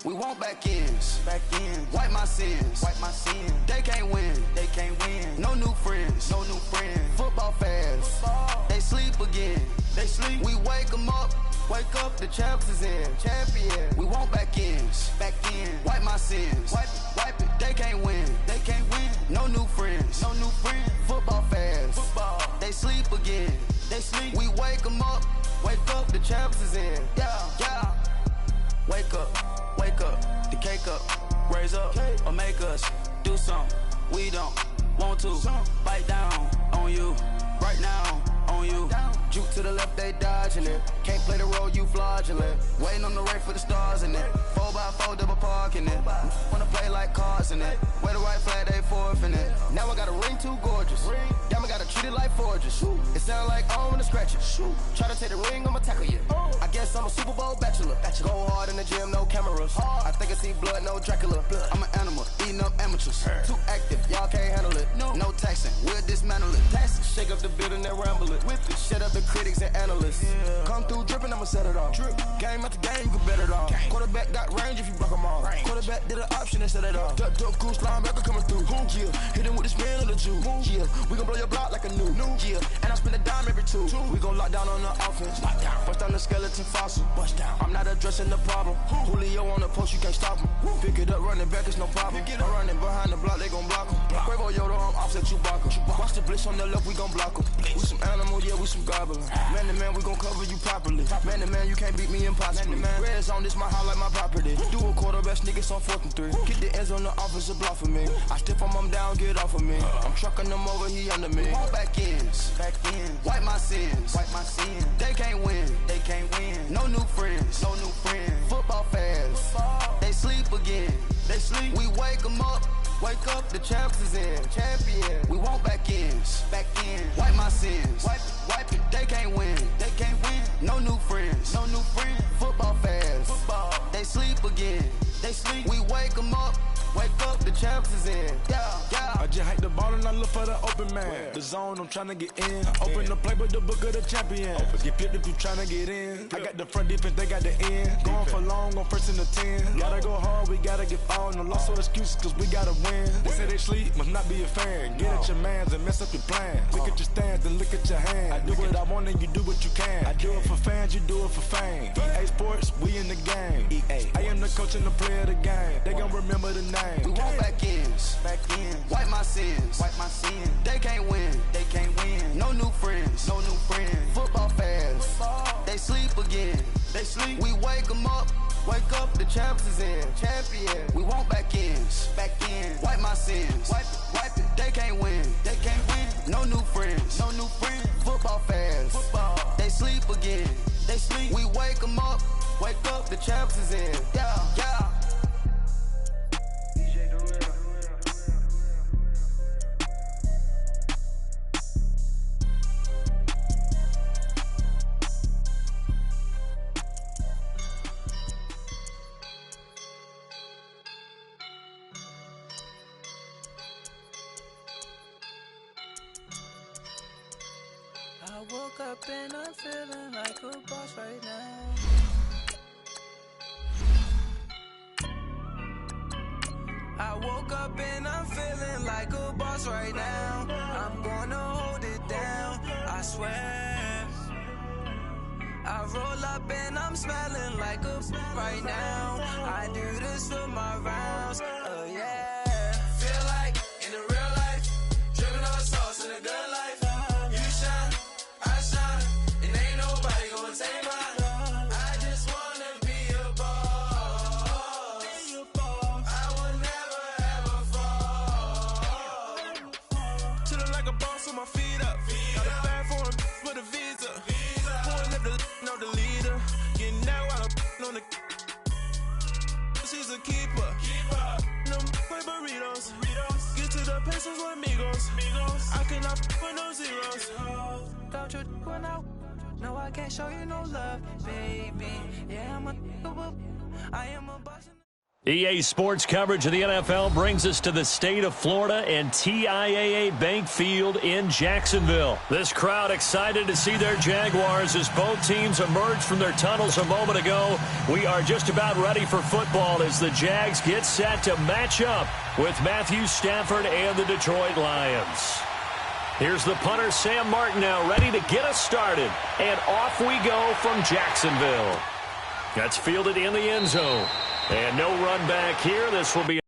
We want back ends. Wipe my sins. They can't win. No new friends. Football fans. They sleep again. We wake them up. The champs is in. We want back ends. Wipe my sins. Wipe it. They can't win. No new friends. Football fans. They sleep again. We wake them up. The champs is in. Yeah. Wake up. The cake up. Raise up or make us do something we don't want to. Bite down on you. Right now on you. Juke to the left, they dodging it. Can't play the role, you fraudulent. Waiting on the right for the stars in it. 4x4 double parking it. Wanna play like cars in it. Wear the right flag, they forfeiting it. Now I got a ring too gorgeous. Damn, I gotta treat it like forges. It sound like I wanna scratch it. Try to take the ring, I'ma tackle you. I guess I'm a Super Bowl bachelor. Go hard in the gym, no cameras. I think I see blood, no Dracula. I'm an animal, eating up amateurs. Too active, y'all can't handle it. No taxing, we'll dismantle it. Shake up the building and ramble it. Whip it, shut up the critics and analysts. Come through dripping, I'ma set it off. Game after game, you can bet it off. Quarterback got range if you block them all. Quarterback did an option and set it off. Duck goose linebacker coming through. Yeah, hit him with the spin of the Jew. Yeah, we gon' blow your block like a new. Yeah, and I spend a dime every two. We gon' lock down on the offense. Bust down the skeleton fossil. I'm not addressing the problem. Julio on the post, you can't stop him. Pick it up, running back, it's no problem. I'm running behind the block, they gon' block him. Quavo Yoda, I'm offset Chewbacca. Watch the blitz on the left, we gon' block him. We some animal, yeah, we some goblin. Man to man, we gon' cover you properly. Man to man, you can't beat me impossibly. Red zone, this my highlight, my property. Do a quarterback, niggas on 4th and 3. Get the ends on the offensive block for me. I stiff him down, get off of me. I'm trucking them over, he under me. We want back ends. Wipe my sins. They can't win. No new friends. Football fans. They sleep again. We wake them up. The champs is in. We want back ends. Wipe my sins. Wipe it. They can't win. No new friends. Football fans. They sleep again. We wake them up. The champs is in. Yeah. I just hike the ball and I look for the open man. The zone, I'm tryna get in. Open the play, but the book of the champion. Get flipped if you tryna get in. I got the front defense, they got the end. Going for long, on 1st and the 10. Gotta go hard, we gotta get all. No loss or excuses, cause we gotta win. They say they sleep, must not be a fan. Get at your mans and mess up your plans. Look at your stands and look at your hands. I do what I want and you do what you can. I do it for fans, you do it for fame. EA Sports, we in the game. I am the coach and the player of the game. They gon' remember the name. We want back ends. Wipe my sins. They can't win. No new friends. Football fans. They sleep again. We wake them up. The champs is in. We want back ends. Wipe my sins. Wipe it. They can't win. No new friends. Football fans. They sleep again. We wake them up. The champs is in. Yeah. I woke up and I'm feeling like a boss right now. I woke up and I'm feeling like a boss right now. I'm gonna hold it down, I swear. I roll up and I'm smelling like a right now. I do this for my rounds, oh yeah. Feel like in the real life, dripping on sauce in a good life. You shine, I shine, and ain't nobody gonna take mine. I just wanna be a boss. I will never ever fall. Chillin' like a boss with my feet up. Got a bag for him with a visa. Pulling up the know the leader. Getting that while I'm on the. She's a keeper. No play burritos. Get to the pesos with amigos. I cannot with no zeros. Don't you run out? No, I can't show you no love, baby. Yeah, I'm a I am a boss. EA Sports coverage of the NFL brings us to the state of Florida and TIAA Bank Field in Jacksonville. This crowd excited to see their Jaguars as both teams emerged from their tunnels a moment ago. We are just about ready for football as the Jags get set to match up with Matthew Stafford and the Detroit Lions. Here's the punter, Sam Martin, now ready to get us started. And off we go from Jacksonville. That's fielded in the end zone. And no run back here. This will be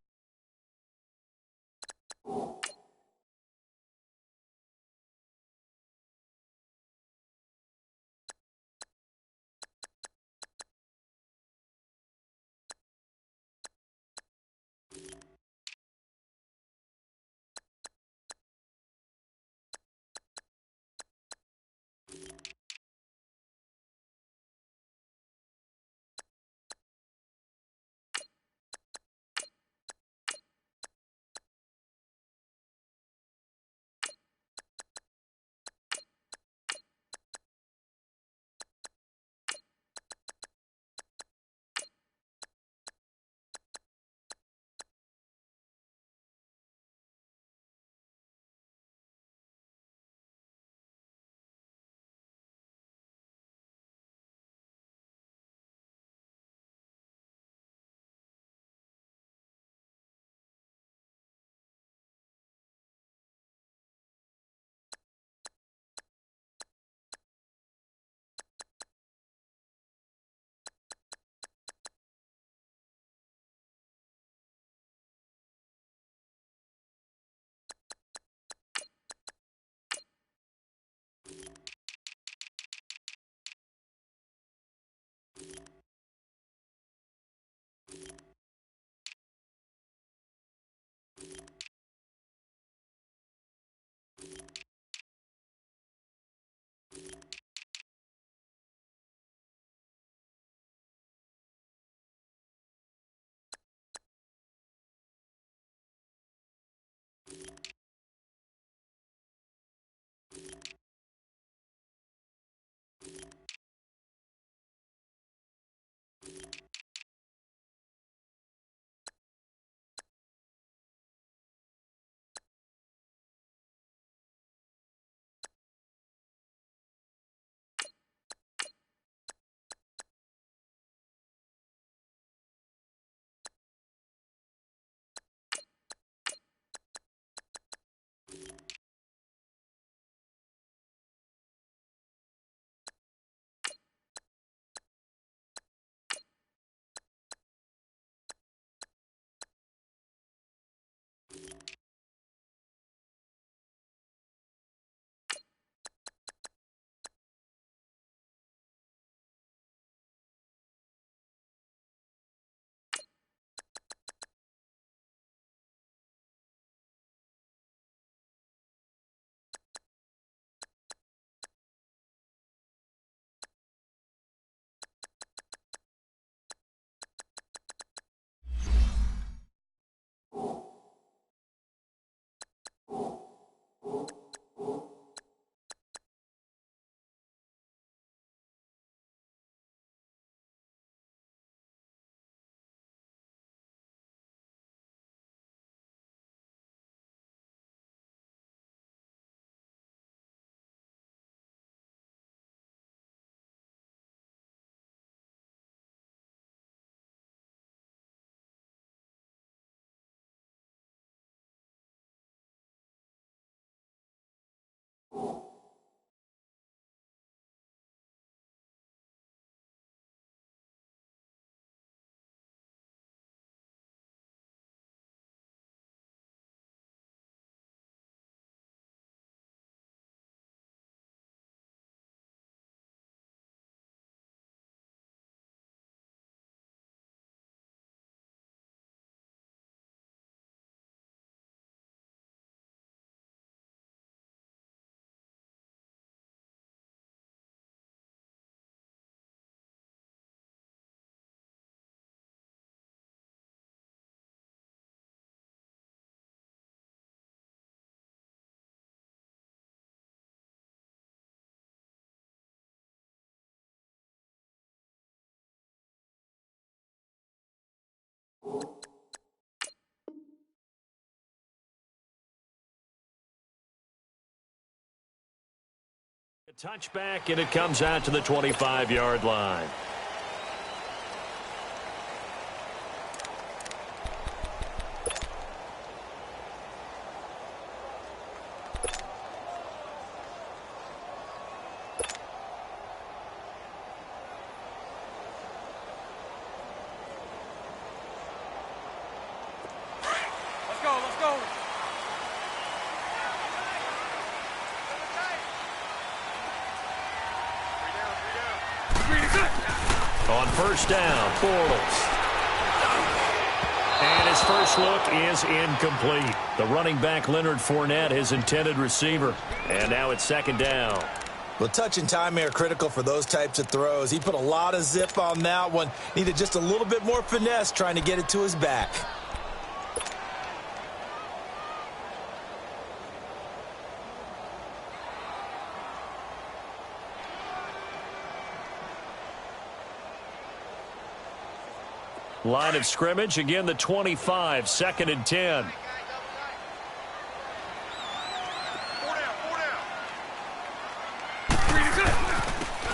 Touchback, and it comes out to the 25-yard line. Let's go. On first down, Bortles. And his first look is incomplete. The running back, Leonard Fournette, his intended receiver. And now it's second down. Well, touch and timing are critical for those types of throws. He put a lot of zip on that one. Needed just a little bit more finesse trying to get it to his back. Line of scrimmage, again the 25, second and 10.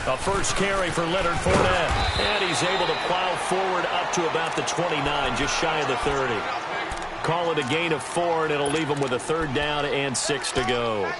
A first carry for Leonard Fournette. And he's able to plow forward up to about the 29, just shy of the 30. Call it a gain of 4, and it'll leave him with a third down and 6 to go.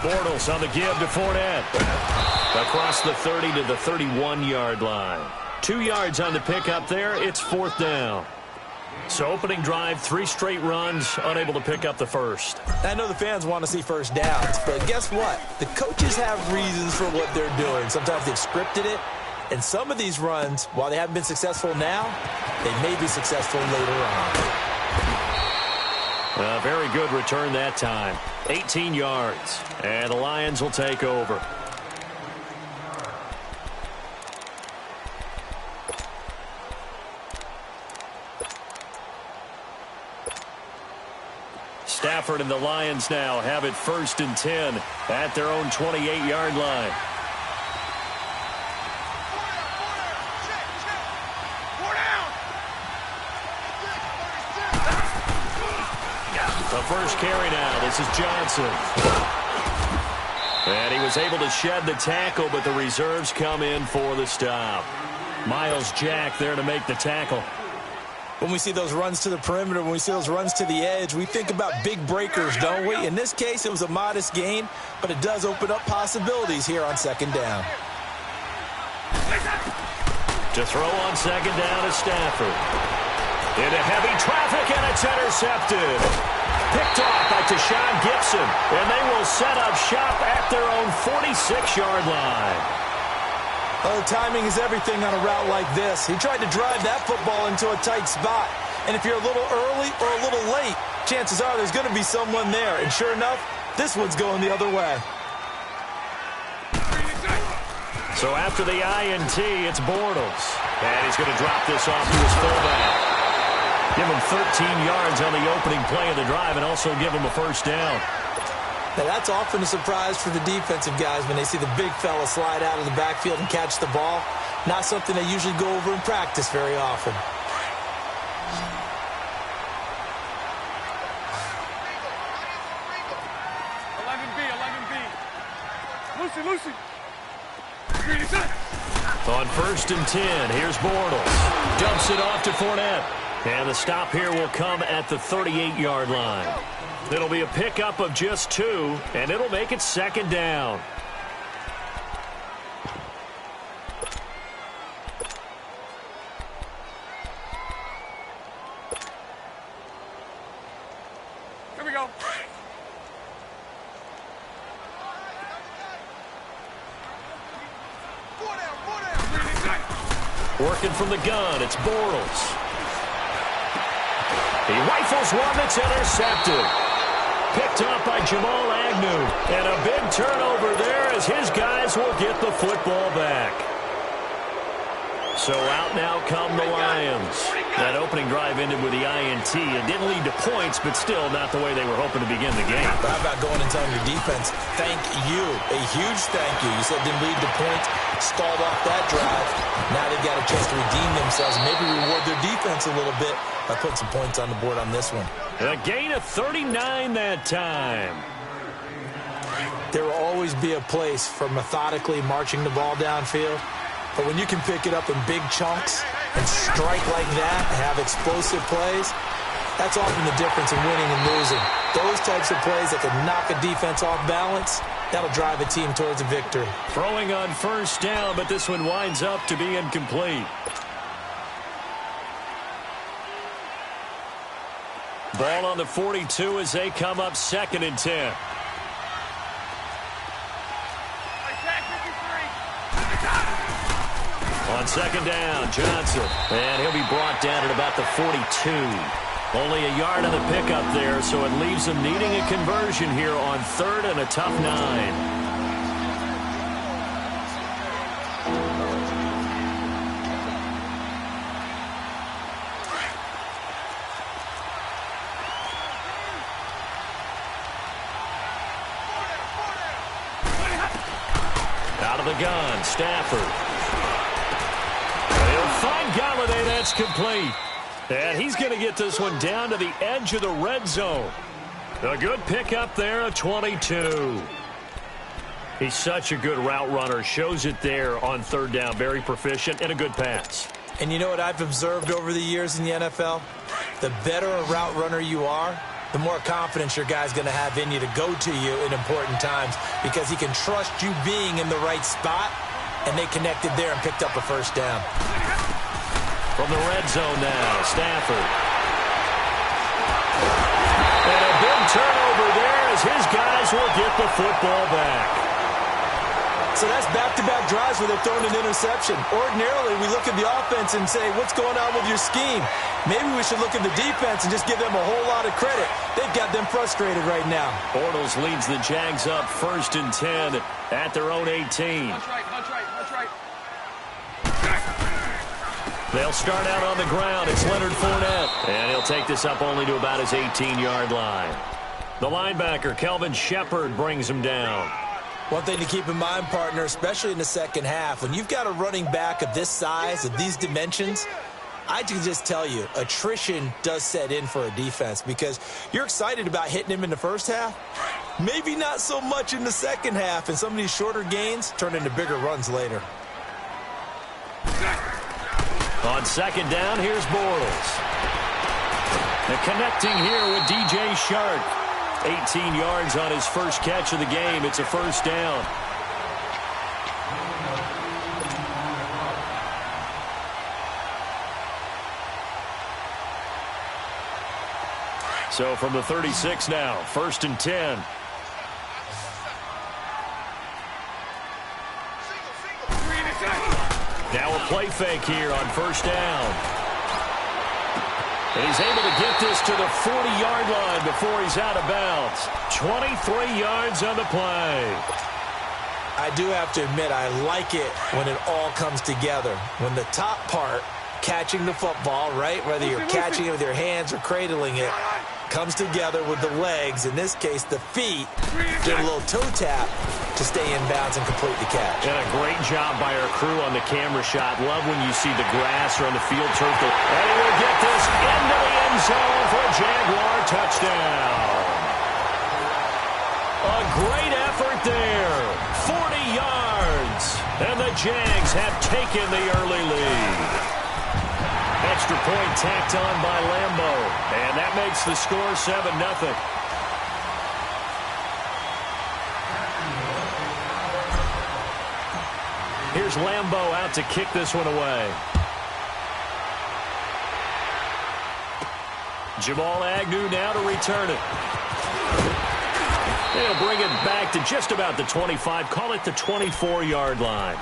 Bortles on the give to Fournette. Across the 30 to the 31-yard line. 2 yards on the pickup there. It's fourth down. So opening drive, 3 straight runs, unable to pick up the first. I know the fans want to see first downs, but guess what? The coaches have reasons for what they're doing. Sometimes they've scripted it, and some of these runs, while they haven't been successful now, they may be successful later on. A very good return that time. 18 yards. And the Lions will take over. Stafford and the Lions now have it first and 10 at their own 28-yard line. The first carry now. This is Johnson. And he was able to shed the tackle, but the reserves come in for the stop. Miles Jack there to make the tackle. When we see those runs to the perimeter, when we see those runs to the edge, we think about big breakers, don't we? In this case, it was a modest gain, but it does open up possibilities here on second down. To throw on second down is Stafford. Into heavy traffic, and it's intercepted. Picked off by Tashawn Gibson, and they will set up shop at their own 46-yard line. Oh, timing is everything on a route like this. He tried to drive that football into a tight spot. And if you're a little early or a little late, chances are there's going to be someone there. And sure enough, this one's going the other way. So after the INT, it's Bortles. And he's going to drop this off to his fullback. Give him 13 yards on the opening play of the drive and also give him a first down. Now, that's often a surprise for the defensive guys when they see the big fella slide out of the backfield and catch the ball. Not something they usually go over in practice very often. Lucy. On first and 10, here's Bortles. Dumps it off to Fournette. And the stop here will come at the 38-yard line. It'll be a pickup of just 2, and it'll make it second down. Here we go. Working from the gun, it's Bortles. He rifles one that's intercepted. Picked up by Jamal Agnew. And a big turnover there as his guys will get the football back. So out now come the Lions. That opening drive ended with the INT. It didn't lead to points, but still not the way they were hoping to begin the game. How about going and telling your defense, thank you, a huge thank you. You said didn't lead to points, stalled off that drive. Now they've got a chance to redeem themselves, maybe reward their defense a little bit by putting some points on the board on this one. A gain of 39 that time. There will always be a place for methodically marching the ball downfield. But when you can pick it up in big chunks and strike like that and have explosive plays, that's often the difference in winning and losing. Those types of plays that can knock a defense off balance, that'll drive a team towards a victory. Throwing on first down, but this one winds up to be incomplete. Ball on the 42 as they come up 2nd and 10. On 2nd down, Johnson. And he'll be brought down at about the 42. Only a yard on the pickup there, so it leaves them needing a conversion here on 3rd and a tough 9. Out of the gun, Stafford. Find Galladay, that's complete. And he's going to get this one down to the edge of the red zone. A good pickup there, a 22. He's such a good route runner. Shows it there on 3rd down. Very proficient and a good pass. And you know what I've observed over the years in the NFL? The better a route runner you are, the more confidence your guy's going to have in you to go to you in important times because he can trust you being in the right spot, and they connected there and picked up a first down. From the red zone now, Stafford. And a big turnover there as his guys will get the football back. So that's back-to-back drives where they're throwing an interception. Ordinarily, we look at the offense and say, what's going on with your scheme? Maybe we should look at the defense and just give them a whole lot of credit. They've got them frustrated right now. Bortles leads the Jags up 1st and 10 at their own 18. Punch right, punch right, punch right. They'll start out on the ground. It's Leonard Fournette. And he'll take this up only to about his 18-yard line. The linebacker, Kelvin Shepard, brings him down. One thing to keep in mind, partner, especially in the second half, when you've got a running back of this size, of these dimensions, I can just tell you, attrition does set in for a defense because you're excited about hitting him in the first half. Maybe not so much in the second half, and some of these shorter gains turn into bigger runs later. On 2nd down, here's Bortles. And connecting here with DJ Shark. 18 yards on his first catch of the game. It's a first down. So from the 36 now, 1st and 10. Now a play fake here on 1st down. And he's able to get this to the 40-yard line before he's out of bounds. 23 yards on the play. I do have to admit, I like it when it all comes together. When the top part, catching the football, right, whether you're catching it with your hands or cradling it, comes together with the legs, in this case the feet, do a little toe tap to stay in bounds and complete the catch. And a great job by our crew on the camera shot. Love when you see the grass or on the field turf. And he will get this into the end zone for a Jaguar touchdown. A great effort there. 40 yards. And the Jags have taken the early lead. Extra point tacked on by Lambo. And that makes the score 7-0. Here's Lambo out to kick this one away. Jamal Agnew now to return it. They'll bring it back to just about the 25. Call it the 24-yard line.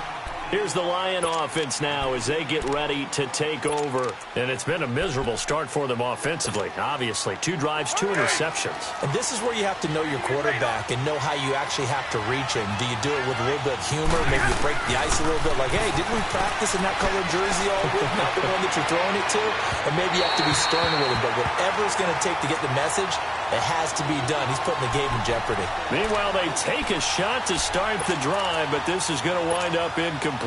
Here's the Lion offense now as they get ready to take over. And it's been a miserable start for them offensively, obviously. 2 drives, 2 interceptions. And this is where you have to know your quarterback and know how you actually have to reach him. Do you do it with a little bit of humor? Maybe you break the ice a little bit like, hey, didn't we practice in that colored jersey all week? Not the one that you're throwing it to? And maybe you have to be stern with him. But whatever it's going to take to get the message, it has to be done. He's putting the game in jeopardy. Meanwhile, they take a shot to start the drive, but this is going to wind up incomplete.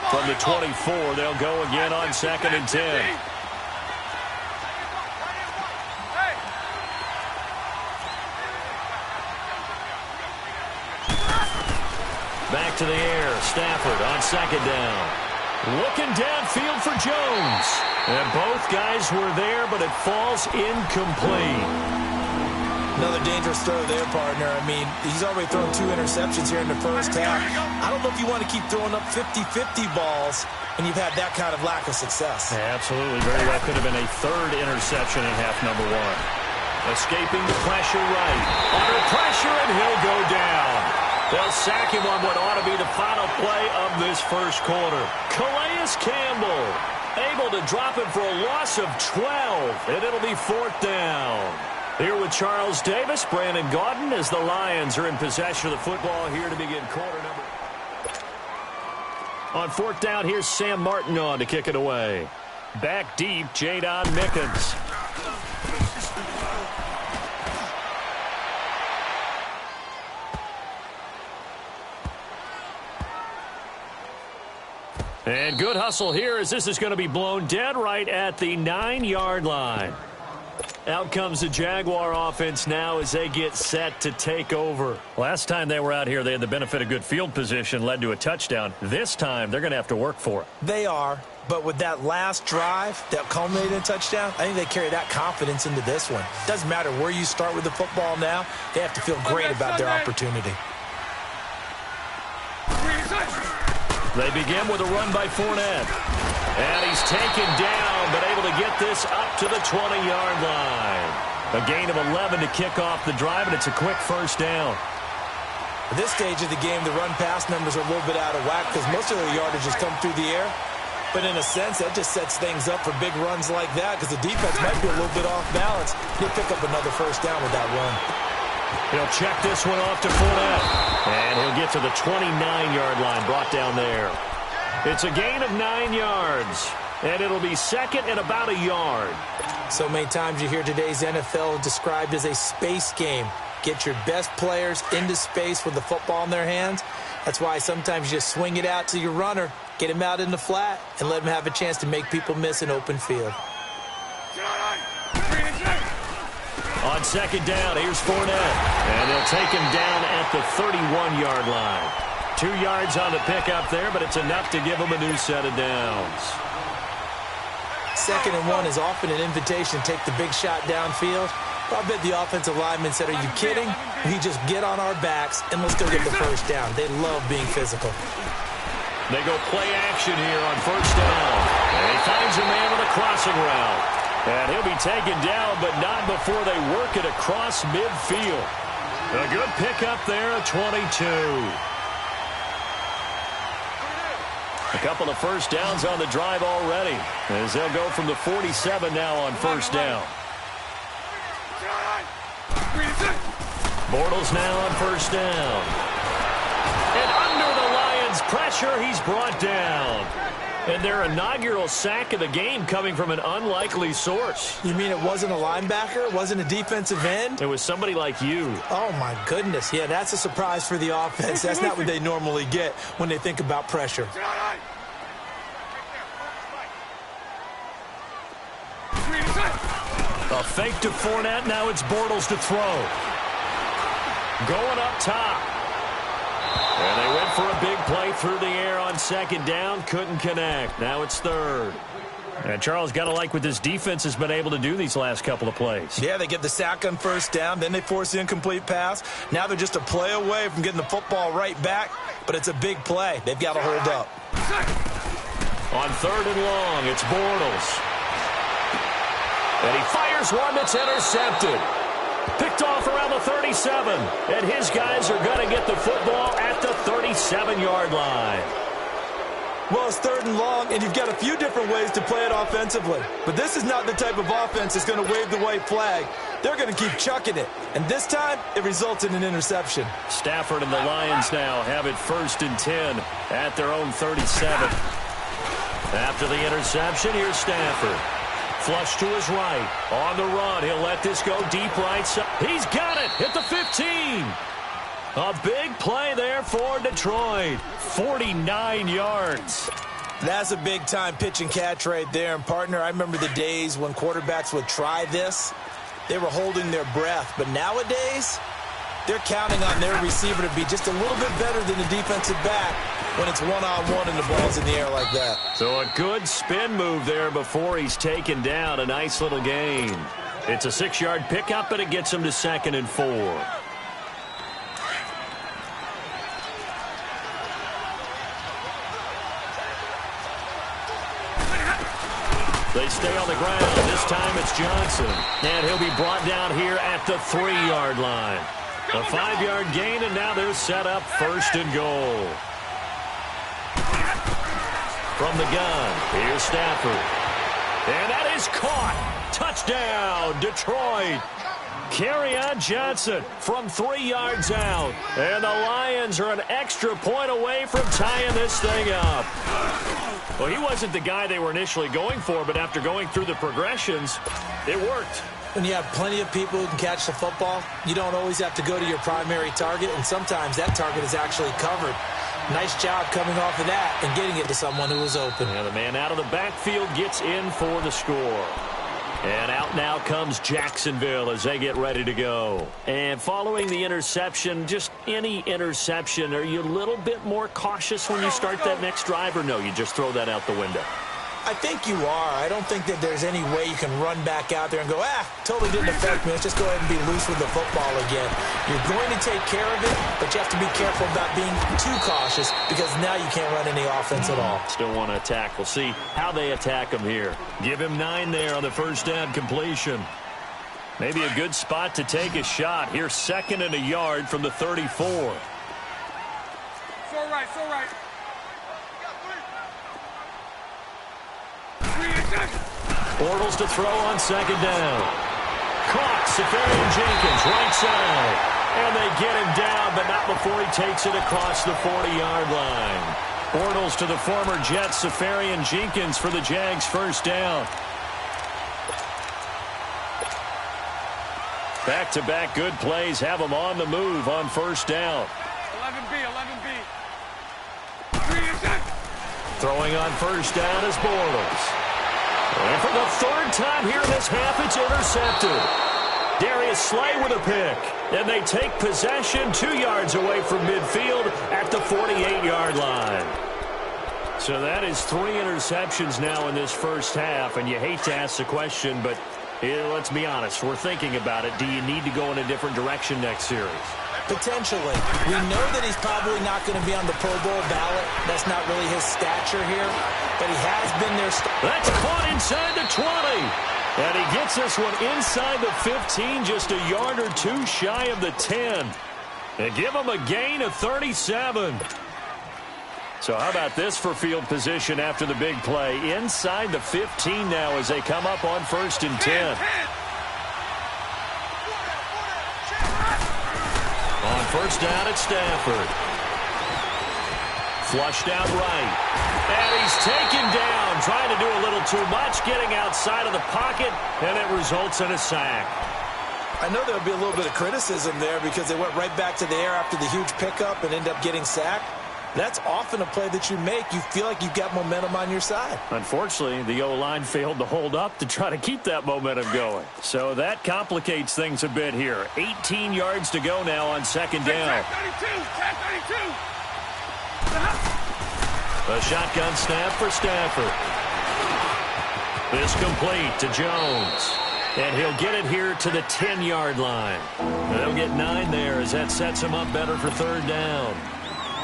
From the 24, they'll go again on 2nd and 10. Back to the air. Stafford on 2nd down. Looking downfield for Jones. And both guys were there, but it falls incomplete. Another dangerous throw there, partner. I mean, he's already thrown 2 interceptions here in the first half. I don't know if you want to keep throwing up 50-50 balls when you've had that kind of lack of success. Yeah, absolutely. Very well could have been a 3rd interception in half number 1. Escaping the pressure right. Under pressure, and he'll go down. They'll sack him on what ought to be the final play of this first quarter. Calais Campbell able to drop him for a loss of 12, and it'll be 4th down. Here with Charles Davis, Brandon Gaudin, as the Lions are in possession of the football here to begin quarter number. On 4th down, here's Sam Martin on to kick it away. Back deep, Jadon Mickens. And good hustle here as this is going to be blown dead right at the 9-yard line. Out comes the Jaguar offense now as they get set to take over. Last time they were out here, they had the benefit of good field position, led to a touchdown. This time, they're going to have to work for it. They are, but with that last drive that culminated in a touchdown, I think they carry that confidence into this one. Doesn't matter where you start with the football now, they have to feel great about their opportunity. They begin with a run by Fournette. And he's taken down, but able to get this up to the 20-yard line. A gain of 11 to kick off the drive, and it's a quick first down. At this stage of the game, the run-pass numbers are a little bit out of whack because most of their yardage has come through the air. But in a sense, that just sets things up for big runs like that because the defense might be a little bit off balance. He'll pick up another first down with that run. He'll check this one off to Fournette. And he'll get to the 29-yard line, brought down there. It's a gain of 9 yards, and it'll be 2nd and about a yard. So many times you hear today's NFL described as a space game. Get your best players into space with the football in their hands. That's why sometimes you just swing it out to your runner, get him out in the flat, and let him have a chance to make people miss an open field. On 2nd down, here's Fournette, and they'll take him down at the 31-yard line. 2 yards on the pickup there, but it's enough to give him a new set of downs. 2nd and 1 is often an invitation to take the big shot downfield. I bet the offensive lineman said, are you kidding? We just get on our backs, and let's go get the first down. They love being physical. They go play action here on 1st down. And he finds a man with a crossing route. And he'll be taken down, but not before they work it across midfield. A good pickup there, 22. A couple of first downs on the drive already, as they'll go from the 47 now on 1st down. Bortles now on 1st down. And under the Lions' pressure, he's brought down. And their inaugural sack of the game coming from an unlikely source. You mean it wasn't a linebacker? It wasn't a defensive end? It was somebody like you. Oh, my goodness. Yeah, that's a surprise for the offense. That's not what they normally get when they think about pressure. A fake to Fournette. Now it's Bortles to throw. Going up top. And they went for a big play through the air on 2nd down. Couldn't connect. Now it's 3rd. And Charles, got to like what this defense has been able to do these last couple of plays. Yeah, they get the sack on 1st down. Then they force the incomplete pass. Now they're just a play away from getting the football right back. But it's a big play. They've got to hold up. On 3rd and long, it's Bortles. And he fires one that's intercepted. Picked off around the 37. And his guys are going to get the football at the 37-yard line. Well, it's 3rd and long, and you've got a few different ways to play it offensively. But this is not the type of offense that's going to wave the white flag. They're going to keep chucking it. And this time, it results in an interception. Stafford and the Lions now have it 1st and 10 at their own 37. After the interception, here's Stafford. Flush to his right. On the run, he'll let this go deep right side. He's got it at the 15. A big play there for Detroit. 49 yards. That's a big-time pitch and catch right there. And, partner, I remember the days when quarterbacks would try this. They were holding their breath. But nowadays, they're counting on their receiver to be just a little bit better than the defensive back when it's one-on-one and the ball's in the air like that. So a good spin move there before he's taken down. A nice little gain. It's a 6-yard pickup, but it gets him to 2nd and 4. They stay on the ground. This time it's Johnson. And he'll be brought down here at the 3-yard line. A 5-yard gain, and now they're set up 1st and goal. From the gun, here's Stafford. And that is caught. Touchdown, Detroit. Kerryon Johnson from 3 yards out. And the Lions are an extra point away from tying this thing up. Well, he wasn't the guy they were initially going for, but after going through the progressions, it worked. When you have plenty of people who can catch the football, you don't always have to go to your primary target, and sometimes that target is actually covered. Nice job coming off of that and getting it to someone who was open. And the man out of the backfield gets in for the score. And out now comes Jacksonville as they get ready to go. And following the interception, just any interception, are you a little bit more cautious when you start that next drive, or no, you just throw that out the window? I think you are. I don't think that there's any way you can run back out there and go, totally didn't affect me. Let's just go ahead and be loose with the football again. You're going to take care of it, but you have to be careful about being too cautious because now you can't run any offense at all. Still want to attack. We'll see how they attack him here. Give him 9 there on the first down completion. Maybe a good spot to take a shot. Here's 2nd and a yard from the 34. So right, so right. Bortles to throw on 2nd down. Caught, Safarian Jenkins, right side. And they get him down, but not before he takes it across the 40-yard line. Bortles to the former Jet, Safarian Jenkins for the Jags' first down. Back-to-back good plays have them on the move on first down. 11B, 11B. Throwing on first down is Bortles. And for the 3rd time here in this half, it's intercepted. Darius Slay with a pick. And they take possession 2 yards away from midfield at the 48-yard line. So that is 3 interceptions now in this first half. And you hate to ask the question, but let's be honest. We're thinking about it. Do you need to go in a different direction next series? Potentially. We know that he's probably not going to be on the Pro Bowl ballot. That's not really his stature here. But he has been there. That's caught inside the 20. And he gets this one inside the 15, just a yard or 2 shy of the 10. And give him a gain of 37. So how about this for field position after the big play? Inside the 15 now as they come up on 1st and 10. On first down at Stafford. Flushed out right. And he's taken down, trying to do a little too much, getting outside of the pocket, and it results in a sack. I know there'll be a little bit of criticism there because they went right back to the air after the huge pickup and end up getting sacked. That's often a play that you make. You feel like you've got momentum on your side. Unfortunately, the O-line failed to hold up to try to keep that momentum going. So that complicates things a bit here. 18 yards to go now on 2nd down. A shotgun snap for Stafford. This complete to Jones. And he'll get it here to the 10-yard line. They'll get 9 there as that sets him up better for 3rd down.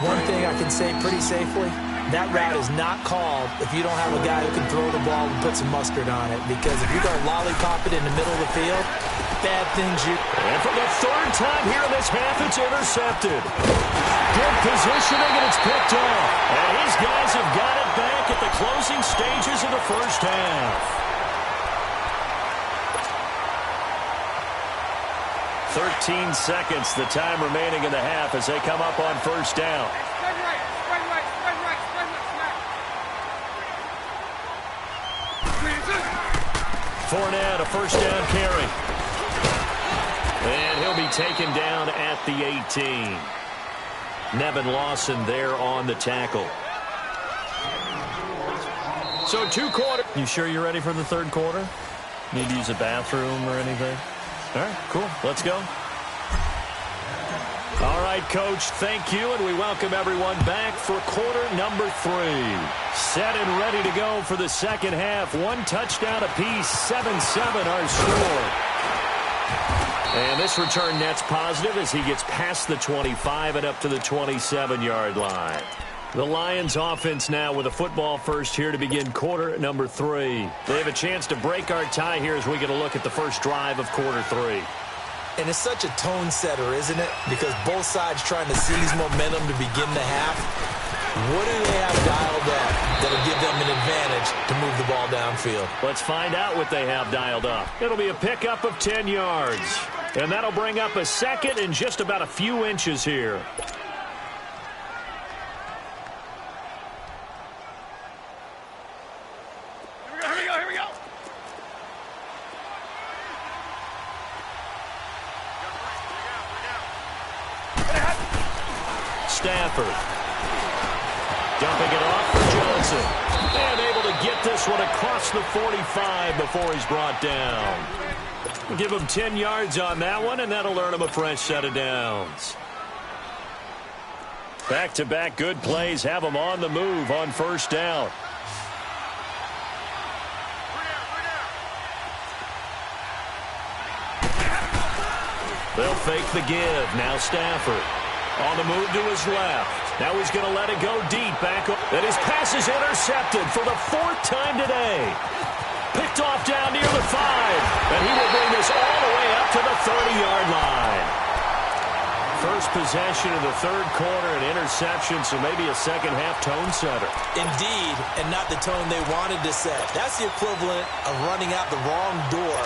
One thing I can say pretty safely, that route is not called if you don't have a guy who can throw the ball and put some mustard on it. Because if you go lollipop it in the middle of the field, bad things you... And for the third time here in this half, it's intercepted. Good positioning, and it's picked off. And these guys have got it back at the closing stages of the first half. 13 seconds, the time remaining in the half as they come up on first down. Spread right, spread right, spread right, spread right, smack. Fournette, a first down carry. And he'll be taken down at the 18. Nevin Lawson there on the tackle. So 2 quarters. You sure you're ready for the third quarter? Need to use a bathroom or anything? All right, cool. Let's go. All right, Coach, thank you, and we welcome everyone back for quarter number 3. Set and ready to go for the second half. 1 touchdown apiece, 7-7 our score. And this return net's positive as he gets past the 25 and up to the 27-yard line. The Lions offense now with a football first here to begin quarter number 3. They have a chance to break our tie here as we get a look at the first drive of quarter 3. And it's such a tone setter, isn't it? Because both sides trying to seize momentum to begin the half. What do they have dialed up that'll give them an advantage to move the ball downfield? Let's find out what they have dialed up. It'll be a pickup of 10 yards. And that'll bring up a second and just about a few inches here. Here we go. Stafford. Dumping it off for Johnson. And able to get this one across the 45 before he's brought down. We'll give him 10 yards on that one, and that'll earn him a fresh set of downs. Back-to-back good plays have him on the move on first down. They'll fake the give. Now Stafford on the move to his left. Now he's going to let it go deep back. And his pass is intercepted for the 4th time today. Picked off down near the 5. And he will bring this all the way up to the 30-yard line. First possession of the third quarter, an interception, so maybe a second-half tone setter. Indeed, and not the tone they wanted to set. That's the equivalent of running out the wrong door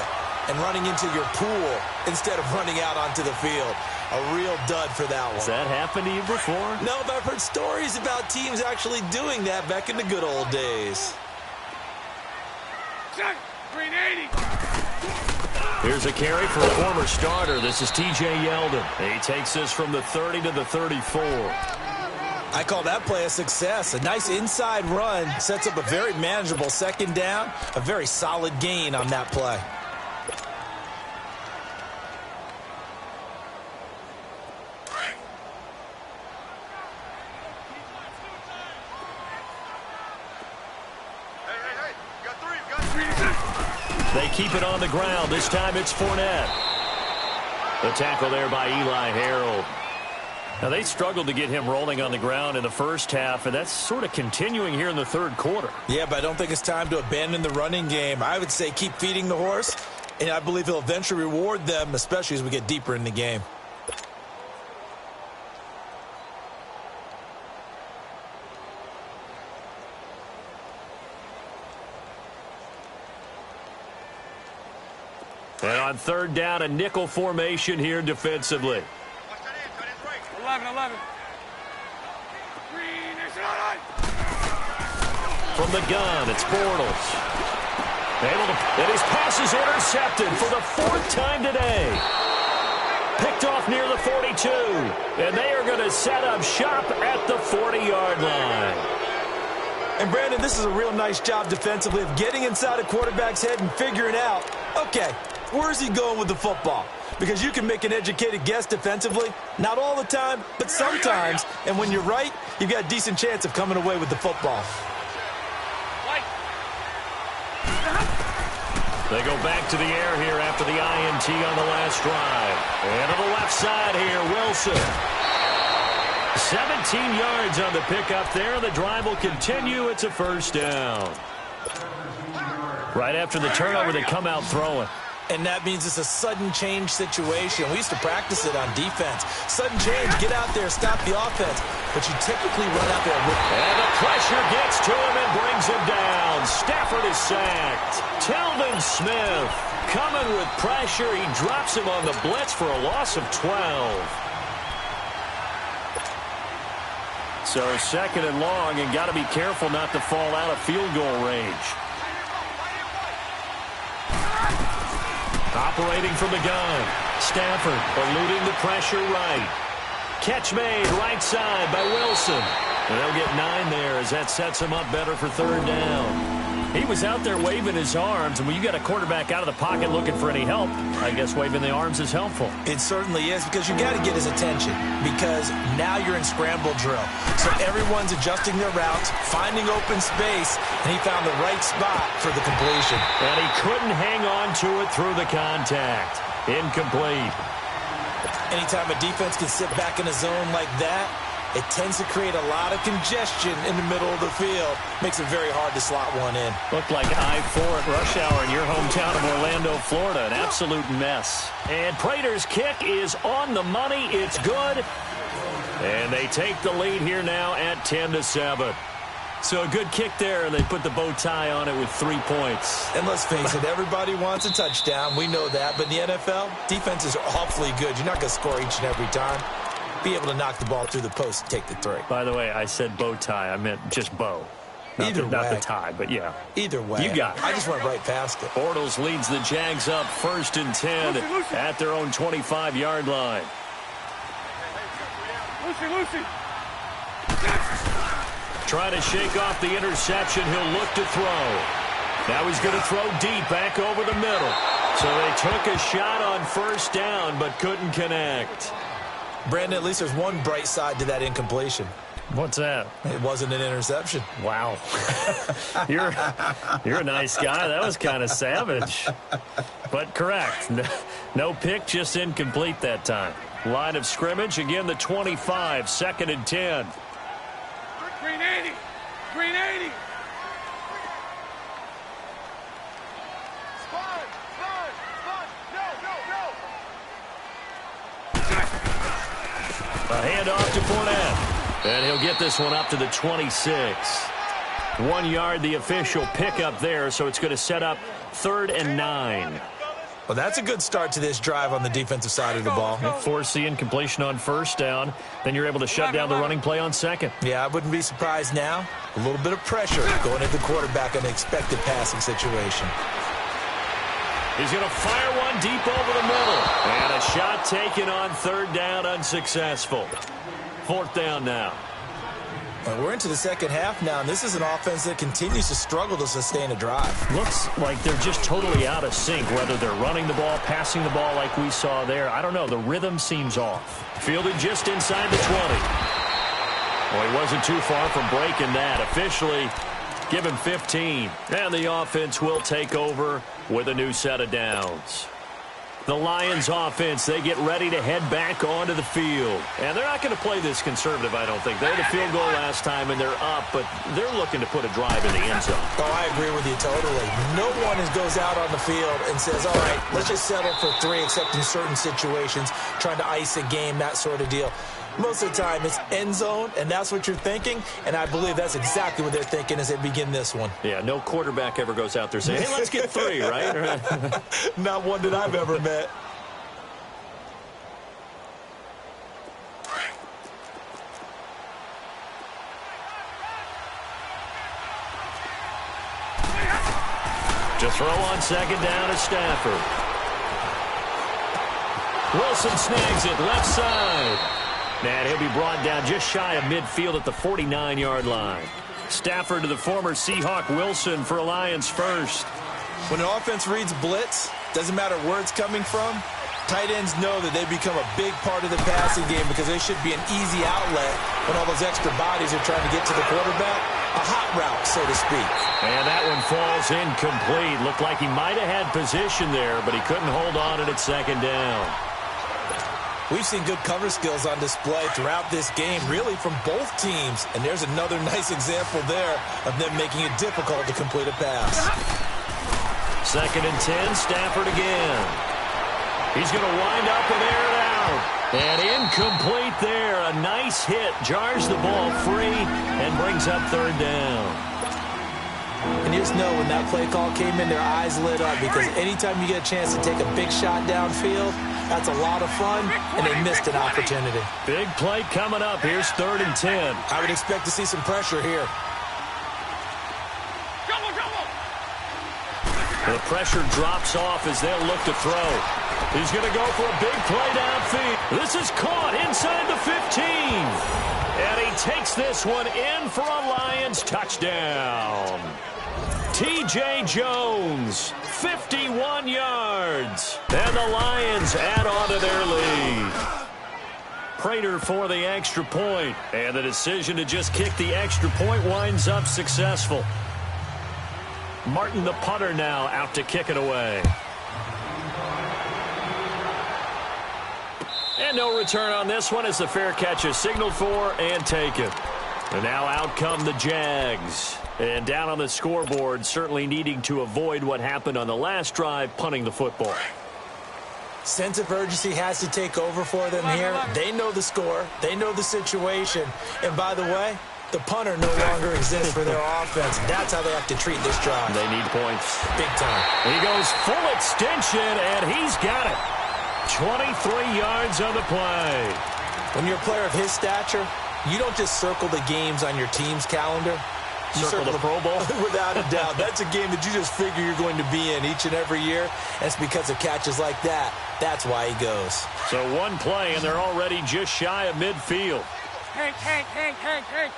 and running into your pool instead of running out onto the field. A real dud for that one. Has that happened to you before? No, but I've heard stories about teams actually doing that back in the good old days. Green 80. Here's a carry for a former starter. This is T.J. Yeldon. He takes this from the 30 to the 34. I call that play a success. A nice inside run sets up a very manageable second down. A very solid gain on that play. They keep it on the ground. This time it's Fournette. The tackle there by Eli Harold. Now, they struggled to get him rolling on the ground in the first half, and that's sort of continuing here in the third quarter. Yeah, but I don't think it's time to abandon the running game. I would say keep feeding the horse, and I believe he'll eventually reward them, especially as we get deeper in the game. And on third down, a nickel formation here defensively. 11. Green, From the gun, it's Bortles. And his pass is intercepted for the 4th time today. Picked off near the 42. And they are going to set up shop at the 40-yard line. And, Brandon, this is a real nice job defensively of getting inside a quarterback's head and figuring out, okay, where's he going with the football? Because you can make an educated guess defensively. Not all the time, but sometimes. And when you're right, you've got a decent chance of coming away with the football. They go back to the air here after the INT on the last drive. And to the left side here, Wilson. 17 yards on the pickup there. The drive will continue. It's a first down. Right after the turnover, they come out throwing. And that means it's a sudden change situation. We used to practice it on defense. Sudden change, get out there, stop the offense. But you typically run out there with... And the pressure gets to him and brings him down. Stafford is sacked. Telvin Smith coming with pressure. He drops him on the blitz for a loss of 12. So second and long, and got to be careful not to fall out of field goal range. Operating from the gun. Stafford eluding the pressure right. Catch made right side by Wilson. And they'll get 9 there as that sets him up better for third down. He was out there waving his arms, and when you got a quarterback out of the pocket looking for any help, I guess waving the arms is helpful. It certainly is, because you got to get his attention, because now you're in scramble drill. So everyone's adjusting their routes, finding open space, and he found the right spot for the completion. And he couldn't hang on to it through the contact. Incomplete. Anytime a defense can sit back in a zone like that, it tends to create a lot of congestion in the middle of the field. Makes it very hard to slot one in. Looked like I-4 at rush hour in your hometown of Orlando, Florida. An absolute mess. And Prater's kick is on the money. It's good. And they take the lead here now at 10-7. So a good kick there, and they put the bow tie on it with 3 points. And let's face it, everybody wants a touchdown. We know that. But in the NFL, defenses are awfully good. You're not going to score each and every time. Be able to knock the ball through the post and take the 3. By the way, I said bow tie. I meant just bow. Not the tie, but yeah. Either way. You got it. I just went right past it. Bortles leads the Jags up 1st and 10 at their own 25-yard line. Lucy. Trying to shake off the interception. He'll look to throw. Now he's going to throw deep back over the middle. So they took a shot on first down but couldn't connect. Brandon, at least there's one bright side to that incompletion. What's that? It wasn't an interception. Wow. You're a nice guy. That was kind of savage. But correct. No pick, just incomplete that time. Line of scrimmage, again the 25, 2nd and 10. Green 80. Green 80. A handoff to Fournette. And he'll get this one up to the 26. 1 yard, the official pickup there, so it's going to set up 3rd and 9. Well, that's a good start to this drive on the defensive side of the ball. Force the incompletion on first down. Then you're able to shut down the running play on second. Yeah, I wouldn't be surprised now. A little bit of pressure going at the quarterback in an expected passing situation. He's going to fire one deep over the middle. And a shot taken on 3rd down, unsuccessful. 4th down now. Well, we're into the second half now, and this is an offense that continues to struggle to sustain a drive. Looks like they're just totally out of sync, whether they're running the ball, passing the ball like we saw there. I don't know. The rhythm seems off. Fielded just inside the 20. Well, he wasn't too far from breaking that. Officially, give him 15. And the offense will take over with a new set of downs. The Lions offense, they get ready to head back onto the field. And they're not going to play this conservative, I don't think. They had a field goal last time, and they're up, but they're looking to put a drive in the end zone. Oh, I agree with you totally. No one goes out on the field and says, all right, let's just settle for 3, except in certain situations, trying to ice a game, that sort of deal. Most of the time, it's end zone, and that's what you're thinking, and I believe that's exactly what they're thinking as they begin this one. Yeah, no quarterback ever goes out there saying, hey, let's get 3, right? Not one that I've ever met. To throw on second down is Stafford. Wilson snags it left side. And he'll be brought down just shy of midfield at the 49-yard line. Stafford to the former Seahawk Wilson for Lions first. When an offense reads blitz, doesn't matter where it's coming from, tight ends know that they become a big part of the passing game because they should be an easy outlet when all those extra bodies are trying to get to the quarterback. A hot route, so to speak. And that one falls incomplete. Looked like he might have had position there, but he couldn't hold on it at second down. We've seen good cover skills on display throughout this game, really from both teams. And there's another nice example there of them making it difficult to complete a pass. 2nd and 10, Stafford again. He's going to wind up and air it out. And incomplete there. A nice hit. Jars the ball free and brings up 3rd down. And you just know when that play call came in, their eyes lit up, because anytime you get a chance to take a big shot downfield, that's a lot of fun, and they missed an opportunity. Big play coming up. Here's 3rd and 10. I would expect to see some pressure here. The pressure drops off as they'll look to throw. He's going to go for a big play downfield. This is caught inside the 15. And he takes this one in for a Lions touchdown. T.J. Jones, 51 yards. And the Lions add on to their lead. Prater for the extra point. And the decision to just kick the extra point winds up successful. Martin, the punter, now out to kick it away. And no return on this one as the fair catch is signaled for and taken. And now out come the Jags. And down on the scoreboard, certainly needing to avoid what happened on the last drive, punting the football. Sense of urgency has to take over for them here. They know the score. They know the situation. And by the way, the punter no longer exists for their offense. That's how they have to treat this drive. They need points. Big time. He goes full extension, and he's got it. 23 yards on the play. When you're a player of his stature, you don't just circle the games on your team's calendar. You circle the Pro Bowl? Without a doubt. That's a game that you just figure you're going to be in each and every year. And it's because of catches like that. That's why he goes. So one play, and they're already just shy of midfield. Hank.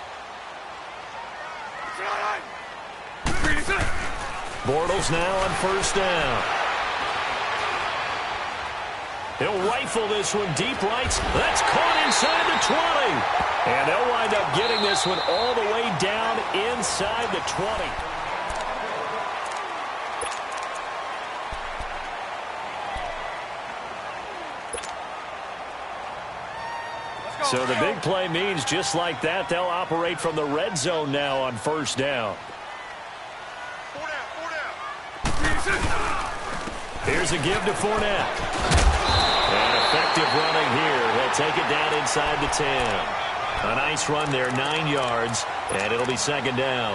Bortles now on 1st down. He'll rifle this one deep right. That's caught inside the 20. And they'll wind up getting this one all the way down inside the 20. So the big play means just like that, they'll operate from the red zone now on 1st down. Here's a give to Fournette. And effective running here. He'll take it down inside the 10. A nice run there, 9 yards, and it'll be 2nd down.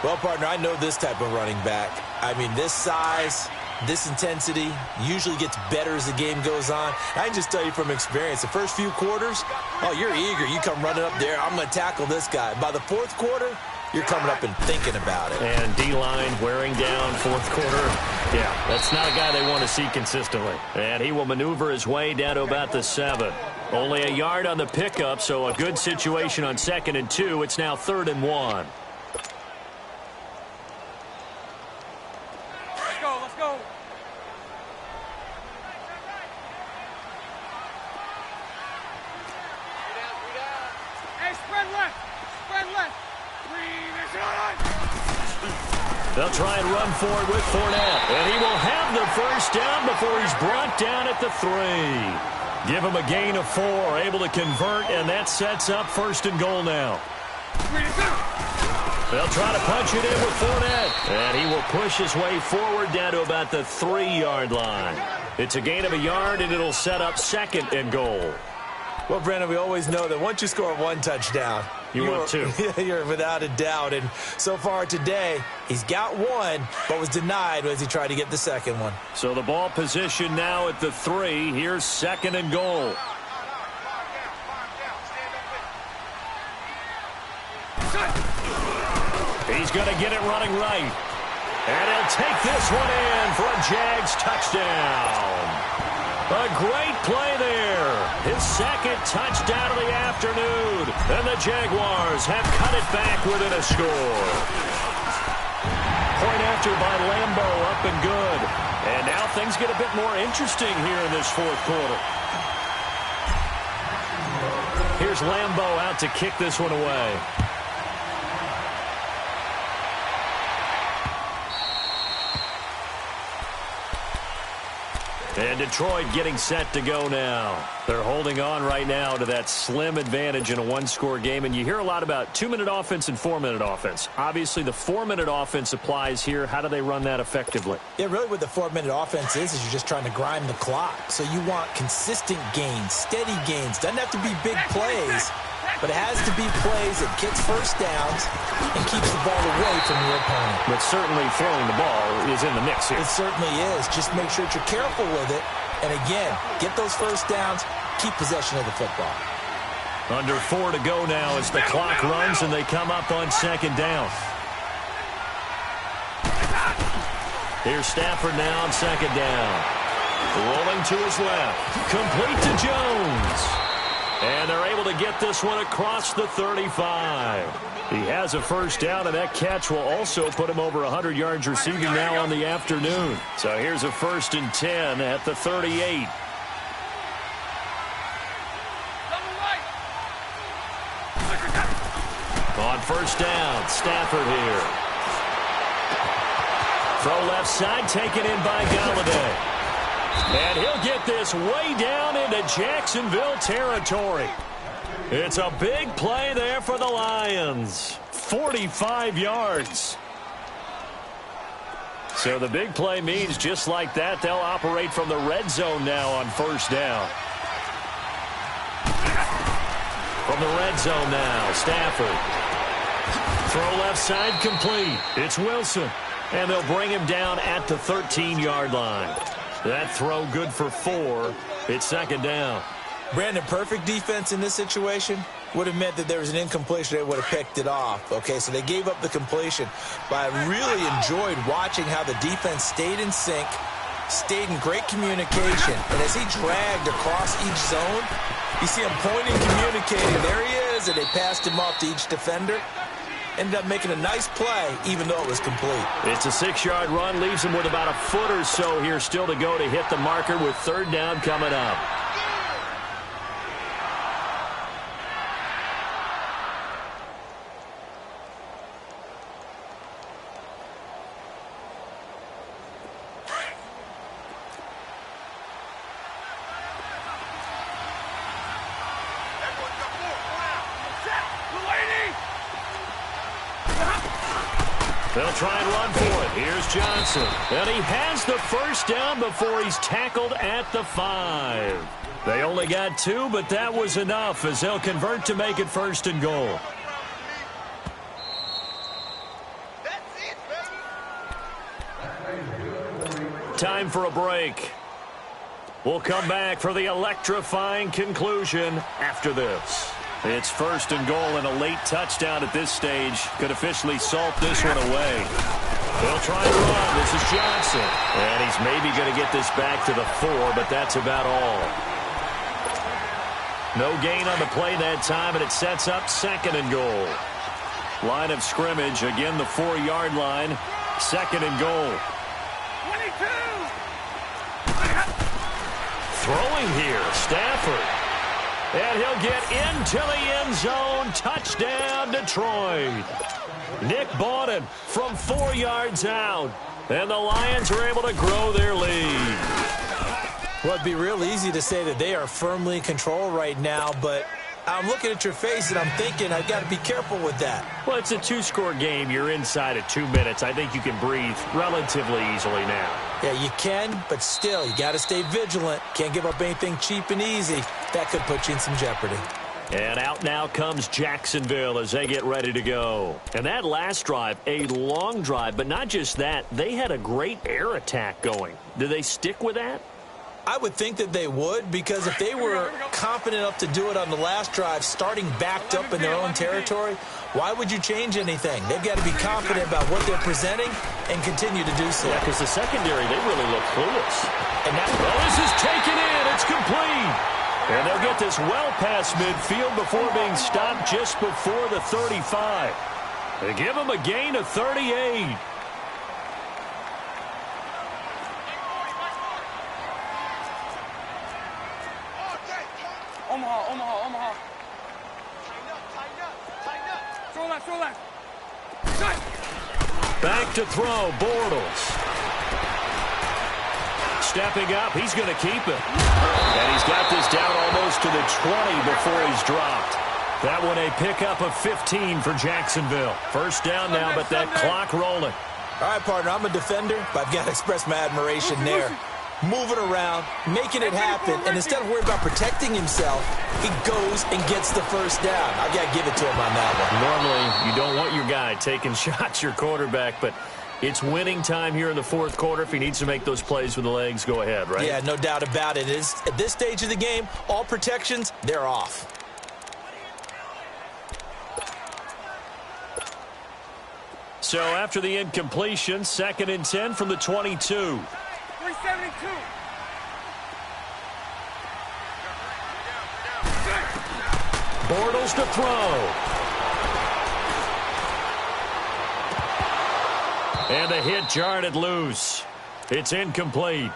Well, partner, I know this type of running back. I mean, this size, this intensity usually gets better as the game goes on. I can just tell you from experience, the first few quarters, oh, you're eager. You come running up there, I'm going to tackle this guy. By the 4th quarter, you're coming up and thinking about it. And D-line wearing down 4th quarter. Yeah, that's not a guy they want to see consistently. And he will maneuver his way down to about the 7. Only a yard on the pickup, so a good situation on 2nd and 2. It's now 3rd and 1. Let's go. Hey, spread left. They'll try and run forward with Fournette. And he will have the 1st down before he's brought down at the 3. Give him a gain of 4, able to convert, and that sets up 1st and goal now. They'll try to punch it in with Fournette. And he will push his way forward down to about the 3-yard line. It's a gain of a yard, and it'll set up 2nd and goal. Well, Brandon, we always know that once you score 1 touchdown, want 2. You're without a doubt. And so far today, he's got 1, but was denied as he tried to get the 2nd one. So the ball position now at the 3. Here's 2nd and goal. He's going to get it running right. And he'll take this one in for a Jags touchdown. A great play there. His 2nd touchdown of the afternoon. And the Jaguars have cut it back within a score. Point after by Lambo, up and good. And now things get a bit more interesting here in this 4th quarter. Here's Lambo out to kick this one away. And Detroit getting set to go now. They're holding on right now to that slim advantage in a one-score game. And you hear a lot about 2-minute offense and 4-minute offense. Obviously, the 4-minute offense applies here. How do they run that effectively? Yeah, really what the 4-minute offense is you're just trying to grind the clock. So you want consistent gains, steady gains. Doesn't have to be big plays, but it has to be plays that gets first downs and keeps the ball away from your opponent. But certainly throwing the ball is in the mix here. It certainly is. Just make sure that you're careful with it. And again, get those first downs, keep possession of the football. Under 4 to go now as the clock runs and they come up on second down. Here's Stafford now on second down. Rolling to his left. Complete to Jones. And they're able to get this one across the 35. He has a first down, and that catch will also put him over 100 yards receiving now on the afternoon. So here's a 1st and 10 at the 38. On first down, Stafford here. Throw left side, taken in by Galladay. And he'll get this way down into Jacksonville territory. It's a big play there for the Lions. 45 yards. So the big play means just like that, they'll operate from the red zone now on first down. From the red zone now, Stafford. Throw left side complete. It's Wilson. And they'll bring him down at the 13-yard line. That throw good for 4. It's second down. Brandon, perfect defense in this situation would have meant that there was an incompletion. They would have picked it off. Okay, so they gave up the completion. But I really enjoyed watching how the defense stayed in sync, stayed in great communication. And as he dragged across each zone, you see him pointing, communicating. There he is, and they passed him off to each defender. Ended up making a nice play, even though it was complete. It's a 6-yard run, leaves him with about a foot or so here still to go to hit the marker with third down coming up. They'll try and run for it. Here's Johnson. And he has the first down before he's tackled at the 5. They only got 2, but that was enough as they'll convert to make it 1st and goal. Time for a break. We'll come back for the electrifying conclusion after this. It's 1st and goal, and a late touchdown at this stage could officially salt this one away. They'll try and run. This is Johnson. And he's maybe going to get this back to the 4, but that's about all. No gain on the play that time, and it sets up 2nd and goal. Line of scrimmage, again the 4-yard line. 2nd and goal. 22! Throwing here, Stafford. And he'll get into the end zone. Touchdown, Detroit. Nick Bawden from 4 yards out. And the Lions are able to grow their lead. Well, it'd be real easy to say that they are firmly in control right now, but I'm looking at your face and I'm thinking I've got to be careful with that. Well, it's a 2-score game. You're inside at 2 minutes. I think you can breathe relatively easily now. Yeah, you can, but still, you got to stay vigilant. Can't give up anything cheap and easy. That could put you in some jeopardy. And out now comes Jacksonville as they get ready to go. And that last drive, a long drive, but not just that. They had a great air attack going. Do they stick with that? I would think that they would, because if they were confident enough to do it on the last drive, starting backed up in their own territory, why would you change anything? They've got to be confident about what they're presenting and continue to do so. Yeah, because the secondary, they really look clueless. And now, this is taken in. It's complete. And they'll get this well past midfield before being stopped just before the 35. They give them a gain of 38. Omaha. Throw left. Back to throw, Bortles. stepping up. He's going to keep it. And he's got this down almost to the 20 before he's dropped. That one a pickup of 15 for Jacksonville. First down now, but that clock rolling. All right, partner, I'm a defender, but I've got to express my admiration there. Moving around, making it happen, and instead of worrying about protecting himself, he goes and gets the first down. I've got to give it to him on that one. Normally, you don't want your guy taking shots, your quarterback, but it's winning time here in the fourth quarter. If he needs to make those plays with the legs, go ahead, right? Yeah, no doubt about it. At this stage of the game, all protections, they're off. So after the incompletion, 2nd and 10 from the 22. 372. Bortles to throw. And the hit jarred it loose. It's incomplete.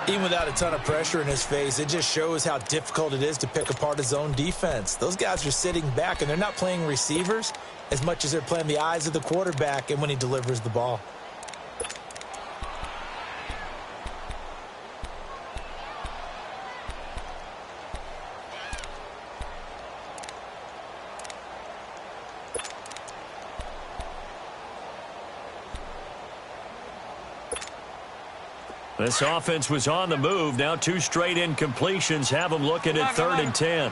Even without a ton of pressure in his face, it just shows how difficult it is to pick apart his own defense. Those guys are sitting back, and they're not playing receivers as much as they're playing the eyes of the quarterback and when he delivers the ball. This offense was on the move. Now 2 straight incompletions have them looking at 3rd and 10.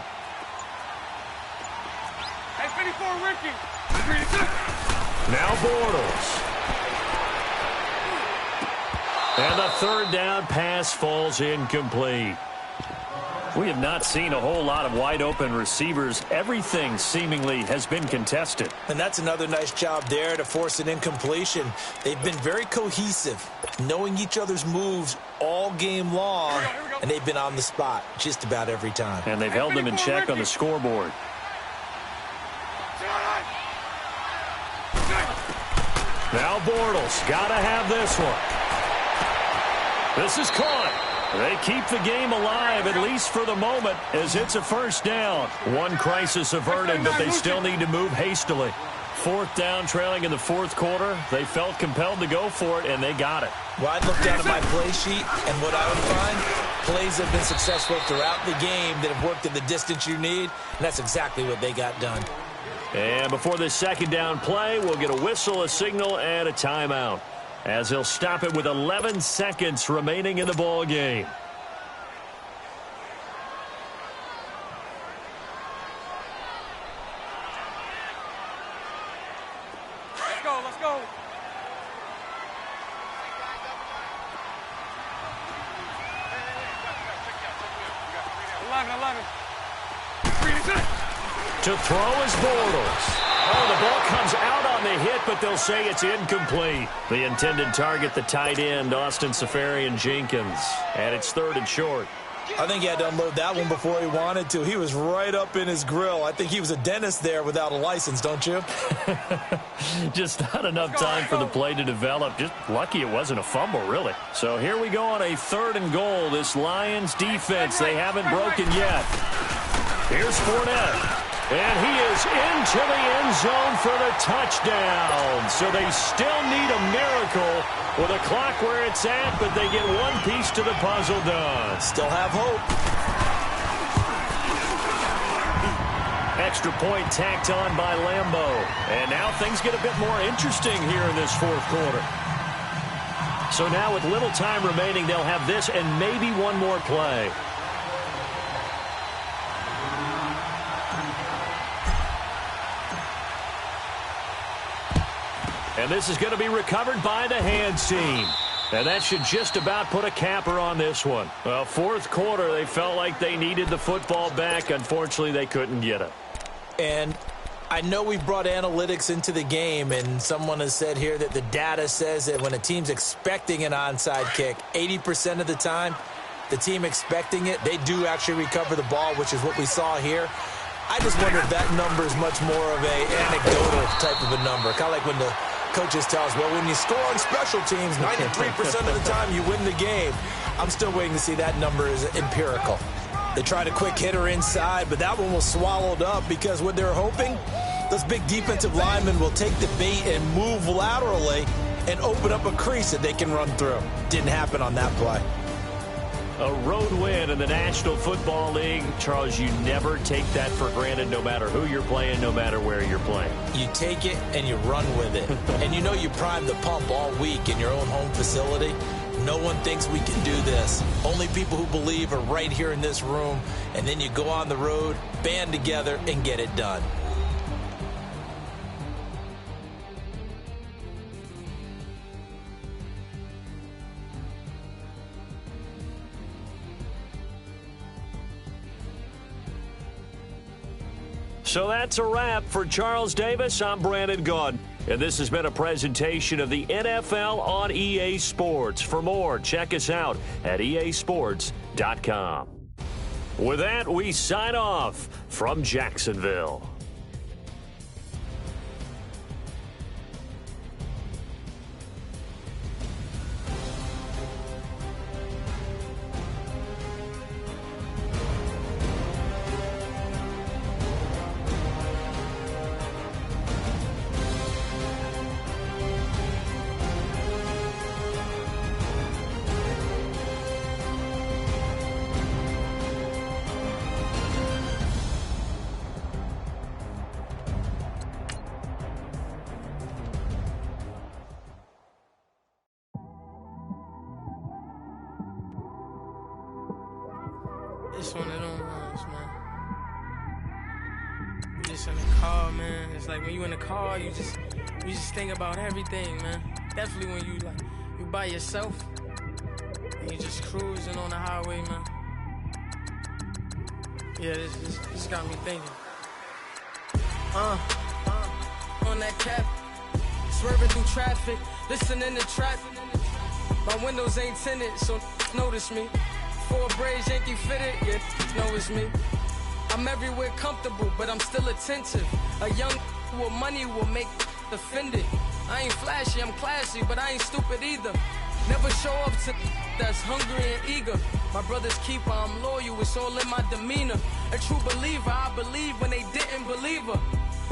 Hey, 54, Ricky. Now Bortles. And the 3rd down pass falls incomplete. We have not seen a whole lot of wide-open receivers. Everything seemingly has been contested. And that's another nice job there to force an incompletion. They've been very cohesive, knowing each other's moves all game long, and they've been on the spot just about every time. And they've held them in check on the scoreboard. Now Bortles, gotta have this one. This is caught. They keep the game alive, at least for the moment, as it's a first down. One crisis averted, but they still need to move hastily. 4th down, trailing in the 4th quarter. They felt compelled to go for it, and they got it. Well, I'd look down at my play sheet, and what I would find, plays have been successful throughout the game that have worked in the distance you need, and that's exactly what they got done. And before this 2nd down play, we'll get a whistle, a signal, and a timeout, as he'll stop it with 11 seconds remaining in the ball game. Let's go. 11. To throw is Bortles. Oh, the ball comes out on the hit, but they'll say it's incomplete. The intended target, the tight end, Austin Seferian-Jenkins. And it's 3rd and short. I think he had to unload that one before he wanted to. He was right up in his grill. I think he was a dentist there without a license, don't you? Just not enough time for the play to develop. Just lucky it wasn't a fumble, really. So here we go on a 3rd and goal. This Lions defense, they haven't broken yet. Here's Fournette. And he is into the end zone for the touchdown. So they still need a miracle with a clock where it's at, but they get one piece to the puzzle done. Still have hope. Extra point tacked on by Lambeau. And now things get a bit more interesting here in this 4th quarter. So now with little time remaining, they'll have this and maybe one more play. And this is going to be recovered by the hands team. And that should just about put a capper on this one. Well, 4th quarter, they felt like they needed the football back. Unfortunately, they couldn't get it. And I know we've brought analytics into the game, and someone has said here that the data says that when a team's expecting an onside kick, 80% of the time, the team expecting it, they do actually recover the ball, which is what we saw here. I just wonder if that number is much more of an anecdotal type of a number. Kind of like when the coaches tell us, well, when you score on special teams, 93% of the time you win the game. I'm still waiting to see that number is empirical. They tried a quick hitter inside, but that one was swallowed up because what they're hoping, those big defensive linemen will take the bait and move laterally and open up a crease that they can run through. Didn't happen on that play. A road win in the National Football League. Charles, you never take that for granted no matter who you're playing, no matter where you're playing. You take it and you run with it. And you know you primed the pump all week in your own home facility. No one thinks we can do this. Only people who believe are right here in this room. And then you go on the road, band together, and get it done. So that's a wrap for Charles Davis. I'm Brandon Gaudin, and this has been a presentation of the NFL on EA Sports. For more, check us out at easports.com. With that, we sign off from Jacksonville. It's one of them ones, man. You just in the car, man. It's like when you in the car, you just think about everything, man. Definitely when you by yourself and you just cruising on the highway, man. Yeah, this got me thinking. On that cap, swerving through traffic, listening to trap. My windows ain't tinted, so notice me. Four braids, Yankee fitted, yeah, know it's me. I'm everywhere comfortable, but I'm still attentive. A young with money will make offended. I ain't flashy, I'm classy, but I ain't stupid either. Never show up to that's hungry and eager. My brother's keeper, I'm loyal, it's all in my demeanor. A true believer, I believe when they didn't believe her.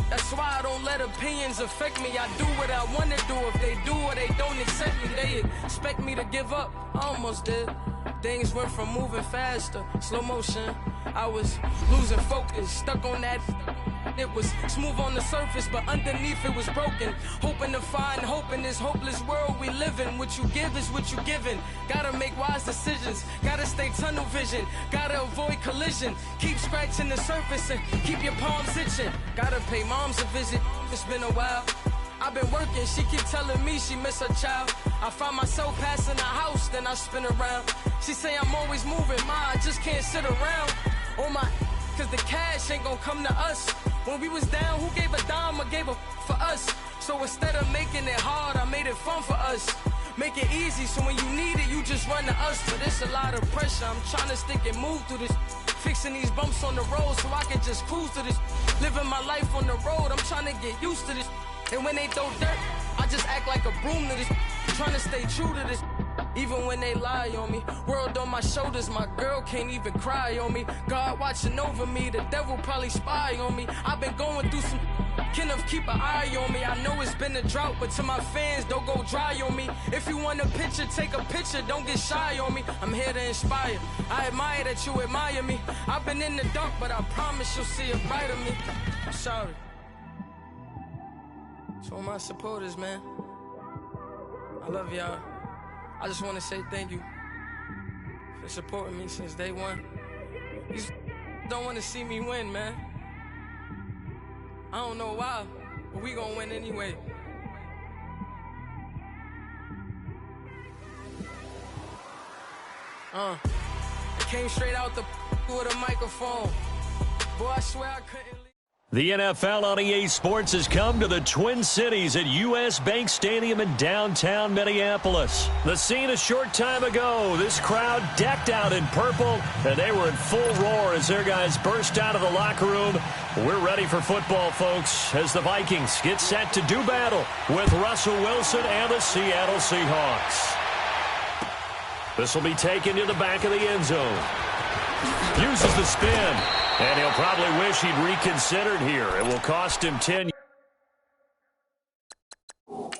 That's why I don't let opinions affect me. I do what I want to do. If they do or they don't accept me, they expect me to give up. I almost did. Things went from moving faster, slow motion. I was losing focus, stuck on that. It was smooth on the surface, but underneath it was broken. Hoping to find hope in this hopeless world we live in. What you give is what you given. Gotta make wise decisions. Gotta stay tunnel vision. Gotta avoid collision. Keep scratching the surface and keep your palms itching. Gotta pay moms a visit. It's been a while. I've been working, she keep telling me she miss her child. I find myself passing the house, then I spin around. She say I'm always moving, I just can't sit around. Oh my, cause the cash ain't gonna come to us. When we was down, who gave a dime or gave a for us? So instead of making it hard, I made it fun for us. Make it easy, so when you need it, you just run to us. So there's a lot of pressure, I'm trying to stick and move through this. Fixing these bumps on the road so I can just cruise to this. Living my life on the road, I'm trying to get used to this. And when they throw dirt, I just act like a broom to this. Trying to stay true to this. Even when they lie on me. World on my shoulders, my girl can't even cry on me. God watching over me, the devil probably spy on me. I've been going through some Kenneth, keep an eye on me. I know it's been a drought, but to my fans, don't go dry on me. If you want a picture, take a picture, don't get shy on me. I'm here to inspire. I admire that you admire me. I've been in the dark, but I promise you'll see a brighter me. I'm sorry. To all my supporters, man, I love y'all. I just want to say thank you for supporting me since day one. You don't want to see me win, man. I don't know why, but we gonna win anyway. I came straight out the with a microphone. Boy, I swear I couldn't leave. The NFL on EA Sports has come to the Twin Cities at U.S. Bank Stadium in downtown Minneapolis. The scene a short time ago, this crowd decked out in purple, and they were in full roar as their guys burst out of the locker room. We're ready for football, folks, as the Vikings get set to do battle with Russell Wilson and the Seattle Seahawks. This will be taken to the back of the end zone. Uses the spin. And he'll probably wish he'd reconsidered here. It will cost him 10 yards.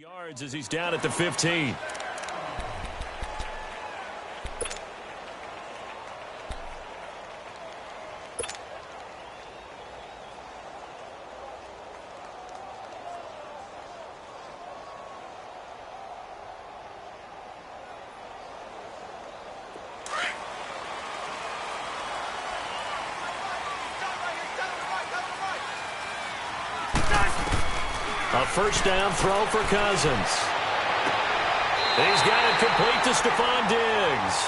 Yards as he's down at the 15. A first down throw for Cousins. He's got it complete to Stephon Diggs.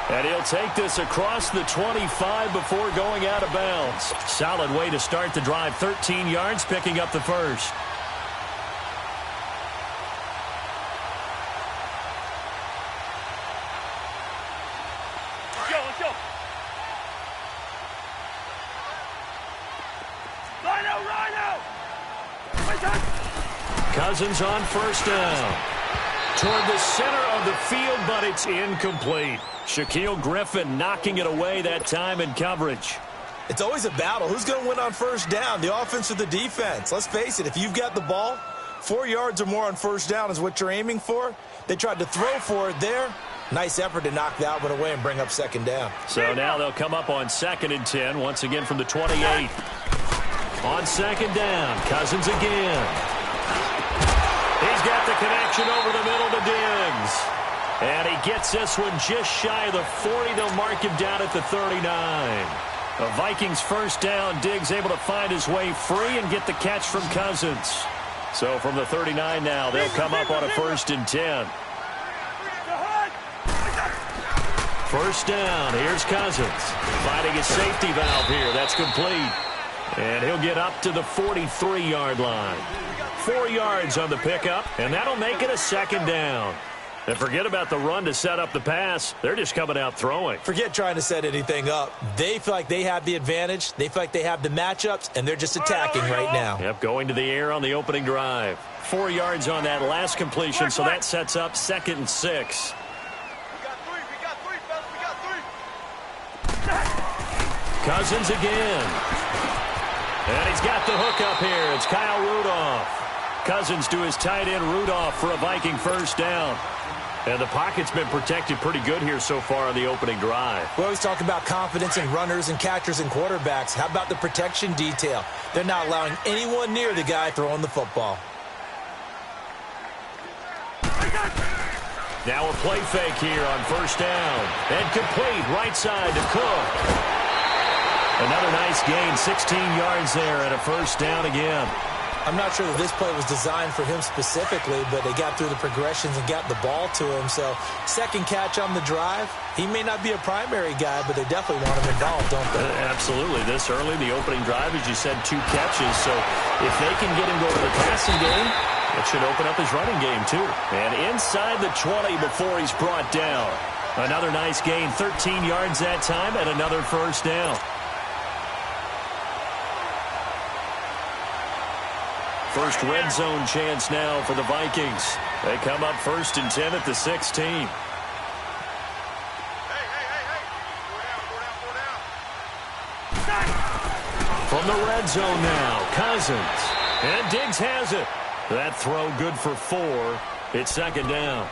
And he'll take this across the 25 before going out of bounds. Solid way to start the drive. 13 yards, picking up the first. Let's go. Rhino! Cousins on first down. Toward the center of the field, but it's incomplete. Shaquille Griffin knocking it away that time in coverage. It's always a battle. Who's going to win on first down, the offense or the defense? Let's face it, if you've got the ball, 4 yards or more on first down is what you're aiming for. They tried to throw for it there. Nice effort to knock that one away and bring up second down. So now they'll come up on 2nd and 10, once again from the 28. On second down, Cousins again. He's got the connection over the middle to Diggs. And he gets this one just shy of the 40. They'll mark him down at the 39. The Vikings first down. Diggs able to find his way free and get the catch from Cousins. So from the 39 now, they'll come up on a 1st and 10. First down. Here's Cousins. Finding a safety valve here. That's complete. And he'll get up to the 43-yard line. 4 yards on the pickup, and that'll make it a second down. And forget about the run to set up the pass. They're just coming out throwing. Forget trying to set anything up. They feel like they have the advantage. They feel like they have the matchups, and they're just attacking right now. Yep, going to the air on the opening drive. 4 yards on that last completion, so that sets up 2nd and 6. We got three, fellas. We got three. Cousins again. And he's got the hook up here. It's Kyle Rudolph. Cousins to his tight end Rudolph for a Viking first down. And the pocket's been protected pretty good here so far on the opening drive. We always talk about confidence in runners and catchers and quarterbacks. How about the protection detail? They're not allowing anyone near the guy throwing the football. Now a play fake here on first down. And complete right side to Cook. Another nice gain, 16 yards there and a first down again. I'm not sure that this play was designed for him specifically, but they got through the progressions and got the ball to him. So second catch on the drive. He may not be a primary guy, but they definitely want him involved, don't they? Absolutely. This early, the opening drive, as you said, 2 catches. So if they can get him going to the passing game, it should open up his running game too. And inside the 20 before he's brought down. Another nice gain, 13 yards that time, and another first down. First red zone chance now for the Vikings. They come up 1st and 10 at the 16. Hey. From the red zone now, Cousins. And Diggs has it. That throw good for 4. It's second down.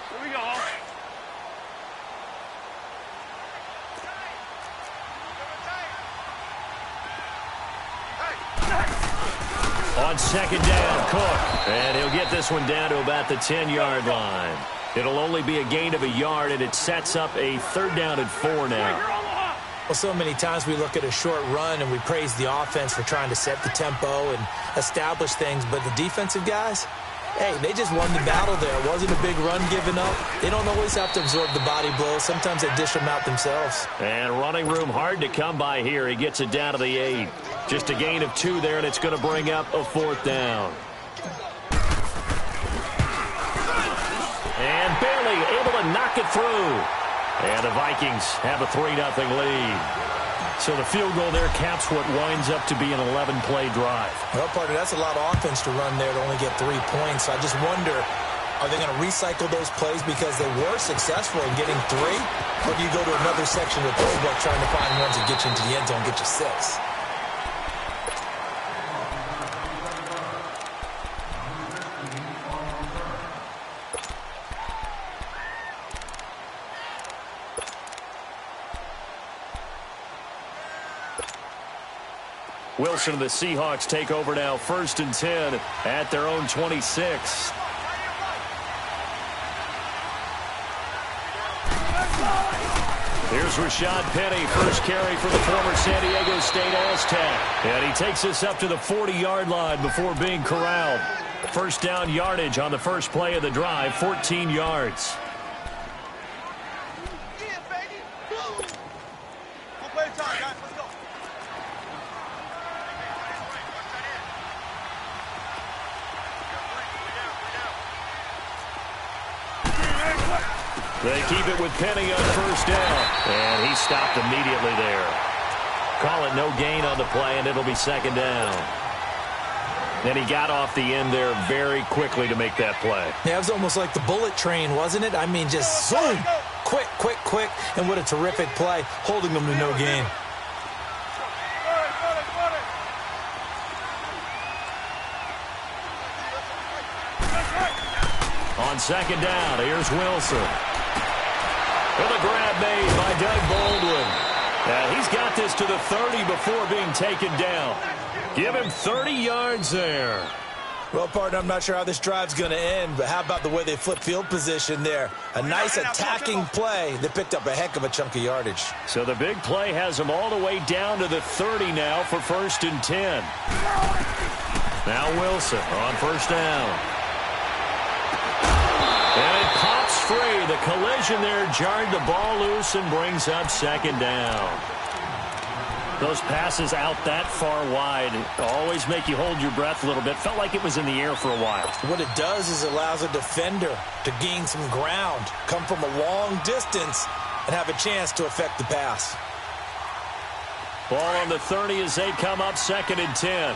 Here we go. On second down, Cook. And he'll get this one down to about the 10-yard line. It'll only be a gain of a yard, and it sets up a 3rd down and 4 now. Well, so many times we look at a short run and we praise the offense for trying to set the tempo and establish things, but the defensive guys, hey, they just won the battle there. It wasn't a big run given up. They don't always have to absorb the body blows. Sometimes they dish them out themselves. And running room hard to come by here. He gets it down to the 8. Just a gain of 2 there, and it's going to bring up a 4th down. And barely able to knock it through. And the Vikings have a 3-0 lead. So the field goal there caps what winds up to be an 11-play drive. Well, partner, that's a lot of offense to run there to only get 3 points. So I just wonder, are they going to recycle those plays because they were successful in getting 3? Or do you go to another section of the playbook trying to find ones that get you into the end zone, get you 6? Wilson and the Seahawks take over now, 1st and 10 at their own 26. Here's Rashad Penny, first carry for the former San Diego State Aztec. And he takes us up to the 40-yard line before being corralled. First down yardage on the first play of the drive, 14 yards. They keep it with Penny on first down. And he stopped immediately there. Call it no gain on the play, and it'll be 2nd down. And he got off the end there very quickly to make that play. Yeah, it was almost like the bullet train, wasn't it? I mean, just zoom. Quick, quick, quick. And what a terrific play, holding them to no gain. On 2nd down, here's Wilson. With a grab made by Doug Baldwin. And he's got this to the 30 before being taken down. Give him 30 yards there. Well, partner, I'm not sure how this drive's going to end, but how about the way they flip field position there? A nice attacking play that picked up a heck of a chunk of yardage. So the big play has them all the way down to the 30 now for 1st and 10. Now Wilson on 1st down. And it pops free. The collision there jarred the ball loose and brings up 2nd down. Those passes out that far wide always make you hold your breath a little bit. Felt like it was in the air for a while. What it does is it allows a defender to gain some ground, come from a long distance, and have a chance to affect the pass. Ball on the 30 as they come up 2nd and 10.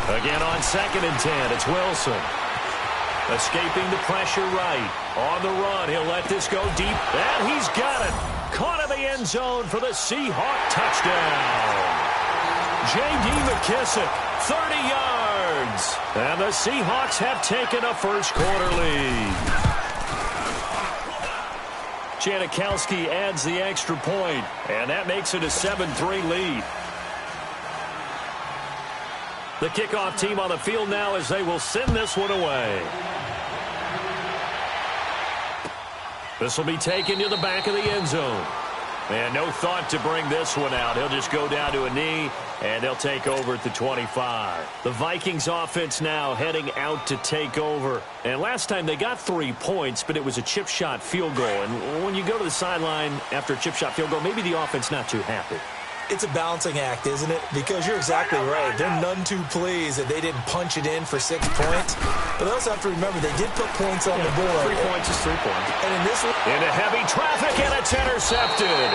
Again on 2nd and 10, it's Wilson. Escaping the pressure right. On the run, he'll let this go deep. And he's got it. Caught in the end zone for the Seahawk touchdown. J.D. McKissick, 30 yards. And the Seahawks have taken a first-quarter lead. Janikowski adds the extra point, and that makes it a 7-3 lead. The kickoff team on the field now as they will send this one away. This will be taken to the back of the end zone. And no thought to bring this one out. He'll just go down to a knee, and they'll take over at the 25. The Vikings offense now heading out to take over. And last time they got 3 points, but it was a chip shot field goal. And when you go to the sideline after a chip shot field goal, maybe the offense not too happy. It's a balancing act, isn't it? Because you're exactly right. They're none too pleased that they didn't punch it in for 6 points. But they also have to remember they did put points on the board. 3 points is 3 points. And in this one, into heavy traffic, and it's intercepted.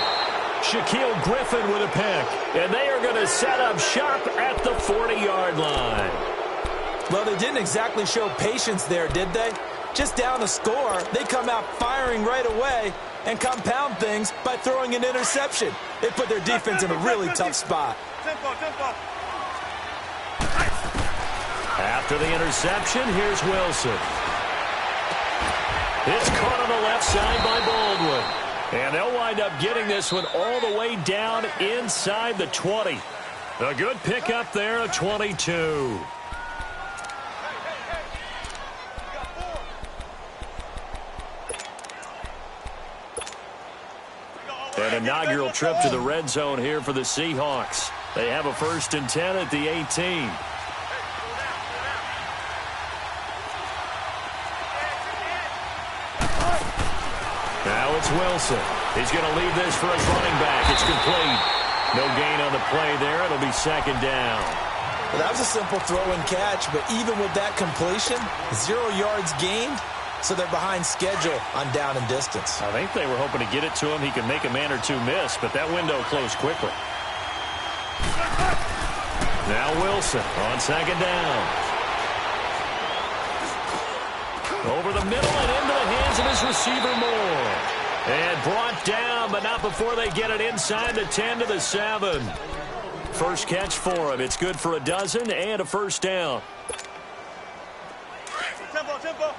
Shaquille Griffin with a pick. And they are going to set up shop at the 40-yard line. Well, they didn't exactly show patience there, did they? Just down a score, they come out firing right away and compound things by throwing an interception. It put their defense in a really tough spot. After the interception, here's Wilson. It's caught on the left side by Baldwin. And they'll wind up getting this one all the way down inside the 20. A good pickup there at 22. An inaugural trip to the red zone here for the Seahawks. They have a 1st and 10 at the 18. Now it's Wilson. He's going to leave this for his running back. It's complete. No gain on the play there. It'll be 2nd down. Well, that was a simple throw and catch, but even with that completion, 0 yards gained. So they're behind schedule on down and distance. I think they were hoping to get it to him. He could make a man or two miss, but that window closed quickly. Now Wilson on 2nd down. Over the middle and into the hands of his receiver Moore. And brought down, but not before they get it inside the 10 to the 7. First catch for him. It's good for a dozen and a 1st down. ball.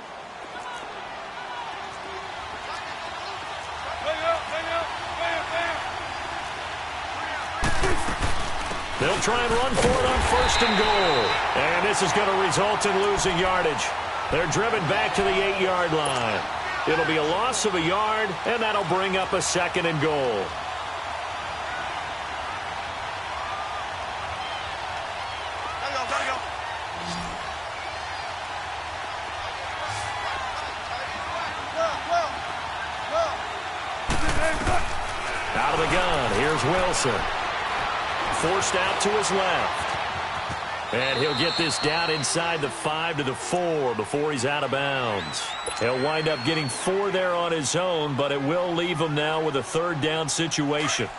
They'll try and run for it on 1st and goal. And this is going to result in losing yardage. They're driven back to the 8-yard line. It'll be a loss of a yard, and that'll bring up a 2nd and goal. Out of the gun, here's Wilson. Forced out to his left. And he'll get this down inside the 5 to the 4 before he's out of bounds. He'll wind up getting 4 there on his own, but it will leave him now with a 3rd down situation.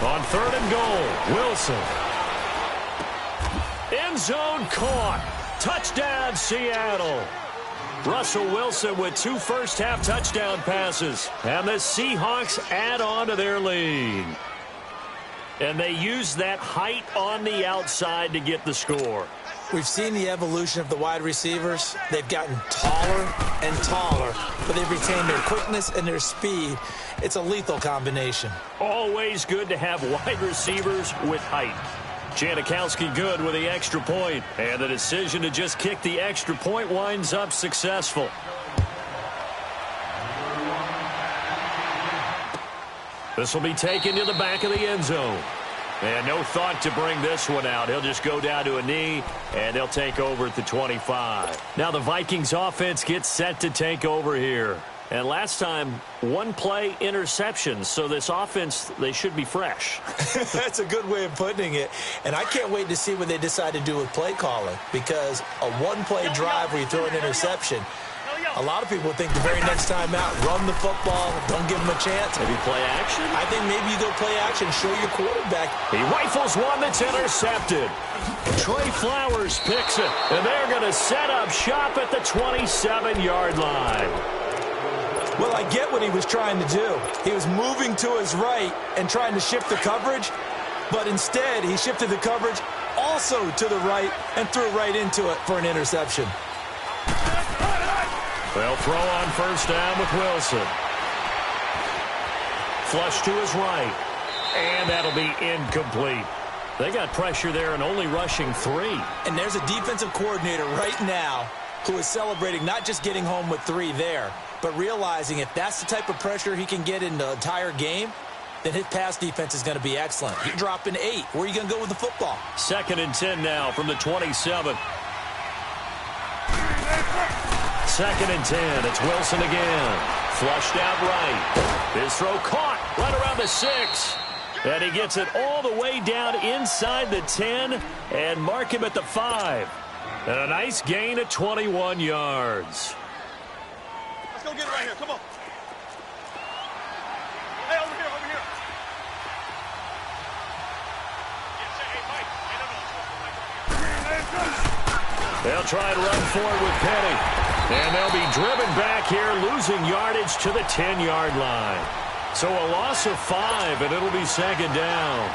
On 3rd and goal, Wilson. End zone caught. Touchdown, Seattle. Russell Wilson with 2 first-half touchdown passes. And the Seahawks add on to their lead. And they use that height on the outside to get the score. We've seen the evolution of the wide receivers. They've gotten taller and taller, but they've retained their quickness and their speed. It's a lethal combination. Always good to have wide receivers with height. Janikowski good with the extra point, and the decision to just kick the extra point winds up successful. This will be taken to the back of the end zone. And no thought to bring this one out. He'll just go down to a knee, and they'll take over at the 25. Now the Vikings offense gets set to take over here. And last time, 1 play interception. So this offense, they should be fresh. That's a good way of putting it. And I can't wait to see what they decide to do with play calling. Because a 1-play drive where you throw an interception, a lot of people think the very next time out, run the football, don't give them a chance. Maybe play action? I think maybe you go play action, show your quarterback. He rifles one that's intercepted. Trey Flowers picks it, and they're going to set up shop at the 27-yard line. Well, I get what he was trying to do. He was moving to his right and trying to shift the coverage, but instead he shifted the coverage also to the right and threw right into it for an interception. They'll throw on 1st down with Wilson. Flush to his right, and that'll be incomplete. They got pressure there and only rushing 3. And there's a defensive coordinator right now who is celebrating not just getting home with 3 there, but realizing if that's the type of pressure he can get in the entire game, then his pass defense is going to be excellent. He's dropping 8. Where are you going to go with the football? 2nd and 10 now from the 27. 2nd and 10. It's Wilson again. Flushed out right. His throw caught right around the 6. And he gets it all the way down inside the 10 and mark him at the 5. And a nice gain of 21 yards. Let's go get it right here. Come on. Hey, over here, over here. They'll try and run forward with Petty. And they'll be driven back here, losing yardage to the 10-yard line. So a loss of 5, and it'll be 2nd down.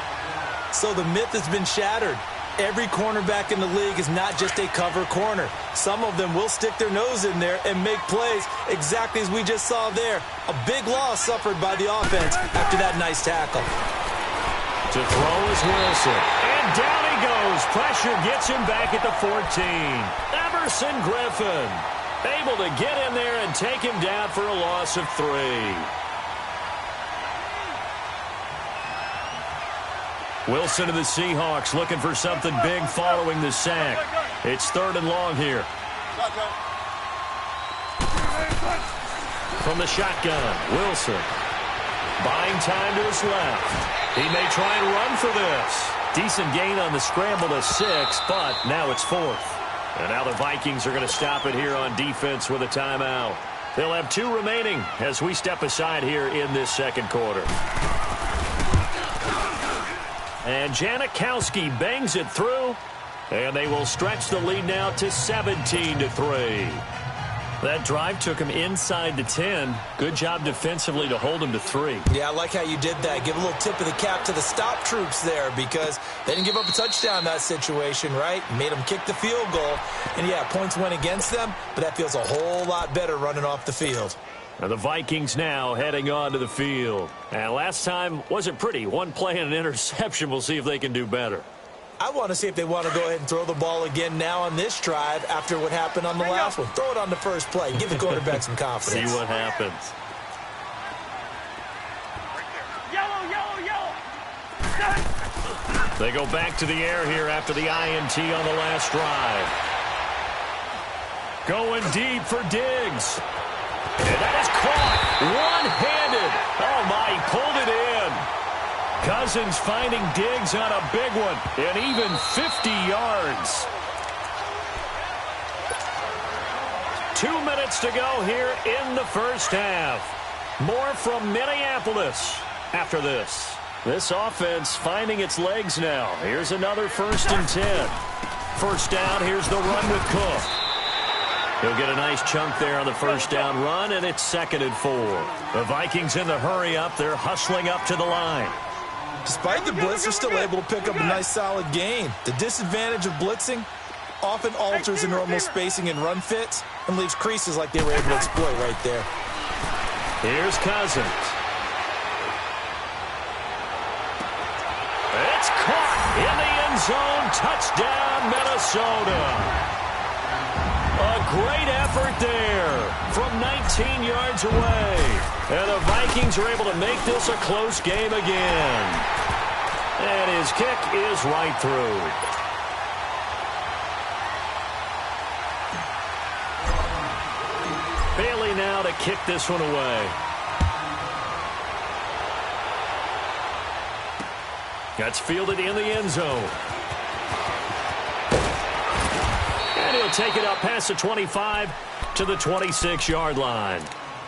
So the myth has been shattered. Every cornerback in the league is not just a cover corner. Some of them will stick their nose in there and make plays exactly as we just saw there. A big loss suffered by the offense after that nice tackle. To throw is Wilson. And down he goes. Pressure gets him back at the 14. Everson Griffin able to get in there and take him down for a loss of 3. Wilson and the Seahawks looking for something big following the sack. It's 3rd and long here. From the shotgun, Wilson. Buying time to his left. He may try and run for this. Decent gain on the scramble to 6, but now it's 4th. And now the Vikings are going to stop it here on defense with a timeout. They'll have 2 remaining as we step aside here in this 2nd quarter. And Janikowski bangs it through, and they will stretch the lead now to 17-3. That drive took him inside the 10. Good job defensively to hold him to 3. Yeah, I like how you did that. Give a little tip of the cap to the stop troops there because they didn't give up a touchdown in that situation, right? Made them kick the field goal. And, yeah, points went against them, but that feels a whole lot better running off the field. And the Vikings now heading onto the field. And last time wasn't pretty. One play and an interception. We'll see if they can do better. I want to see if they want to go ahead and throw the ball again now on this drive after what happened on the last one. Throw it on the first play. Give the quarterback some confidence. See what happens. Yellow. They go back to the air here after the INT on the last drive. Going deep for Diggs. And that is caught. One-handed. Oh, my, he pulled it in. Cousins finding Diggs on a big one, and even 50 yards. 2 minutes to go here in the first half. More from Minneapolis after this. This offense finding its legs now. Here's another 1st and 10. First down, here's the run with Cook. He'll get a nice chunk there on the first down run, and it's 2nd and 4. The Vikings in the hurry up. They're hustling up to the line. Despite the blitz, they're still able to pick up a nice solid gain. The disadvantage of blitzing often alters the normal spacing and run fits and leaves creases like they were able to exploit right there. Here's Cousins. It's caught in the end zone. Touchdown, Minnesota. A great effort there from 19 yards away. And the Vikings are able to make this a close game again. And his kick is right through. Bailey now to kick this one away. That's fielded in the end zone. And he'll take it up past the 25 to the 26-yard line.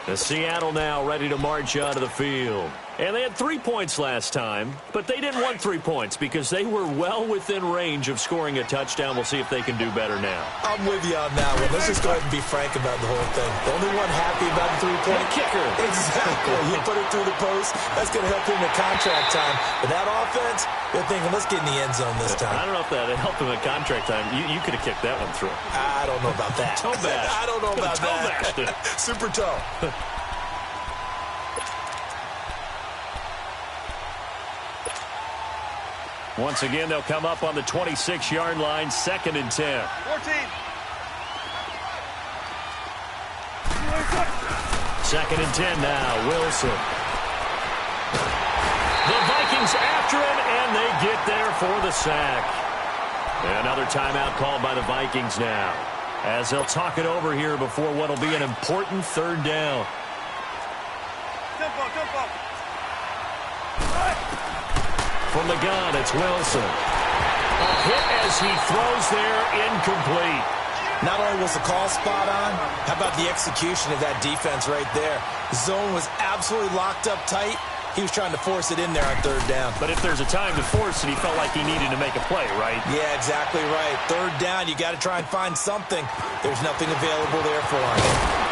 The Seattle now ready to march out of the field. And they had 3 points last time, but they didn't want 3 points because they were well within range of scoring a touchdown. We'll see if they can do better now. I'm with you on that one. Let's just go ahead and be frank about the whole thing. The only one happy about the 3-point kicker. Exactly. You put it through the post. That's going to help him in contract time. But that offense, they're thinking, let's get in the end zone this time. I don't know if that helped him in contract time. You could have kicked that one through. I don't know about that. Toe bash. I don't know about that. Super toe. Once again, they'll come up on the 26-yard line, 2nd and 10. 14. 2nd and 10 now, Wilson. The Vikings after him, and they get there for the sack. Another timeout called by the Vikings now, as they'll talk it over here before what will be an important 3rd down. Tempo. From the gun, it's Wilson. A hit as he throws there, incomplete. Not only was the call spot on, how about the execution of that defense right there? The zone was absolutely locked up tight. He was trying to force it in there on 3rd down. But if there's a time to force it, he felt like he needed to make a play, right? Yeah, exactly right. 3rd down, you got to try and find something. There's nothing available there for him.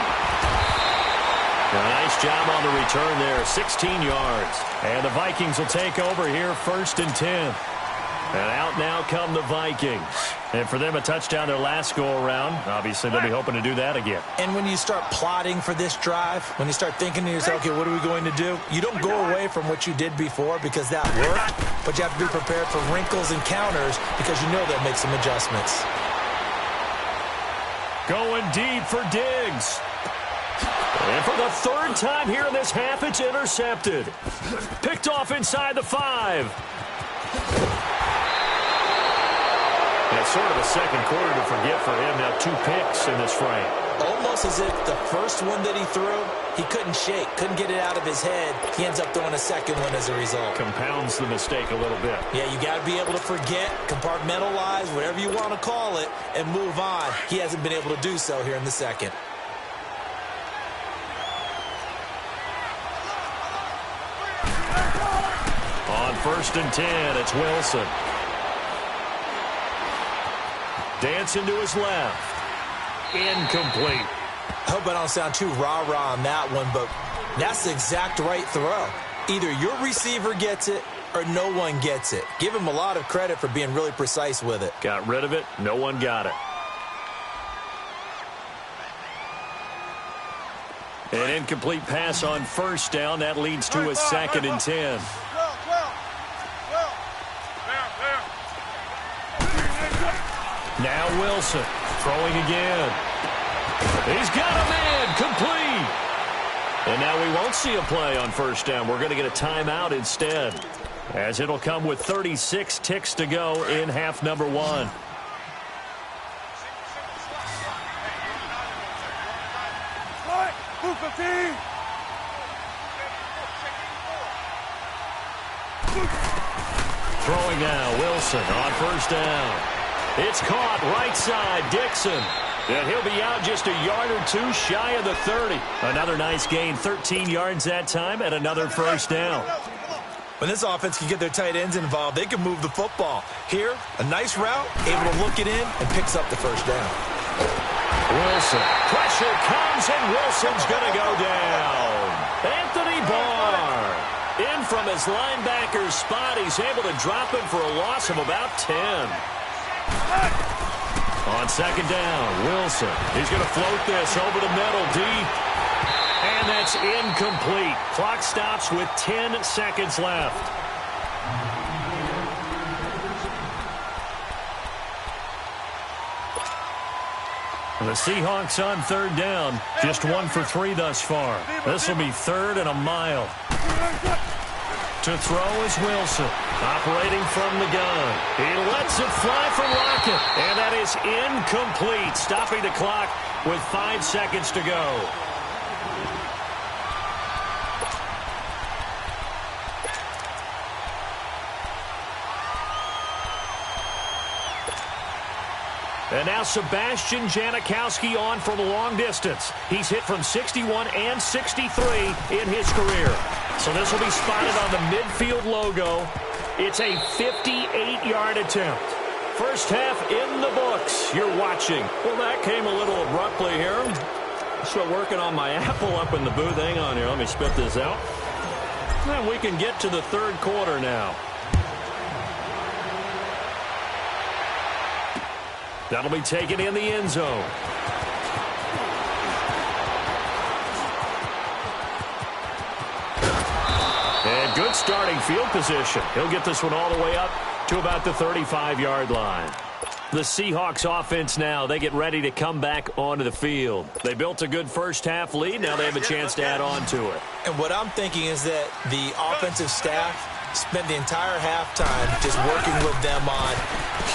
A nice job on the return there, 16 yards. And the Vikings will take over here, 1st and 10. And out now come the Vikings. And for them, a touchdown their last go-around. Obviously, they'll be hoping to do that again. And when you start plotting for this drive, when you start thinking to yourself, okay, what are we going to do? You don't go away from what you did before because that worked, but you have to be prepared for wrinkles and counters because you know they'll make some adjustments. Going deep for Diggs. And for the 3rd time here in this half, it's intercepted. Picked off inside the 5. That's sort of a second quarter to forget for him. Now 2 picks in this frame. Almost as if the first one that he threw, he couldn't shake, couldn't get it out of his head. He ends up throwing a second one as a result. Compounds the mistake a little bit. Yeah, you got to be able to forget, compartmentalize, whatever you want to call it, and move on. He hasn't been able to do so here in the second. On 1st and 10, it's Wilson. Dancing to his left. Incomplete. I hope I don't sound too rah-rah on that one, but that's the exact right throw. Either your receiver gets it or no one gets it. Give him a lot of credit for being really precise with it. Got rid of it. No one got it. An incomplete pass on first down. That leads to a 2nd and 10. Now Wilson throwing again. He's got a man complete. And now we won't see a play on first down. We're going to get a timeout instead, as it'll come with 36 ticks to go in half number 1. Throwing now, Wilson on first down. It's caught right side, Dixon. And he'll be out just a yard or two shy of the 30. Another nice gain, 13 yards that time, and another first down. When this offense can get their tight ends involved, they can move the football. Here, a nice route, able to look it in, and picks up the first down. Wilson. Pressure comes, and Wilson's going to go down. Anthony Barr. In from his linebacker's spot. He's able to drop him for a loss of about 10. On second down, Wilson. He's going to float this over the middle, deep. And that's incomplete. Clock stops with 10 seconds left. The Seahawks on third down. Just 1 for 3 thus far. This will be 3rd and a mile. To throw is Wilson, operating from the gun. He lets it fly for Rocket, and that is incomplete, stopping the clock with 5 seconds to go. And now Sebastian Janikowski on from a long distance. He's hit from 61 and 63 in his career. So this will be spotted on the midfield logo. It's a 58-yard attempt. First half in the books. You're watching. Well, that came a little abruptly here. Still working on my apple up in the booth. Hang on here. Let me spit this out. And we can get to the third quarter now. That'll be taken in the end zone. And good starting field position. He'll get this one all the way up to about the 35-yard line. The Seahawks offense now, they get ready to come back onto the field. They built a good first half lead. Now they have a chance to add on to it. And what I'm thinking is that the offensive staff spent the entire halftime just working with them on,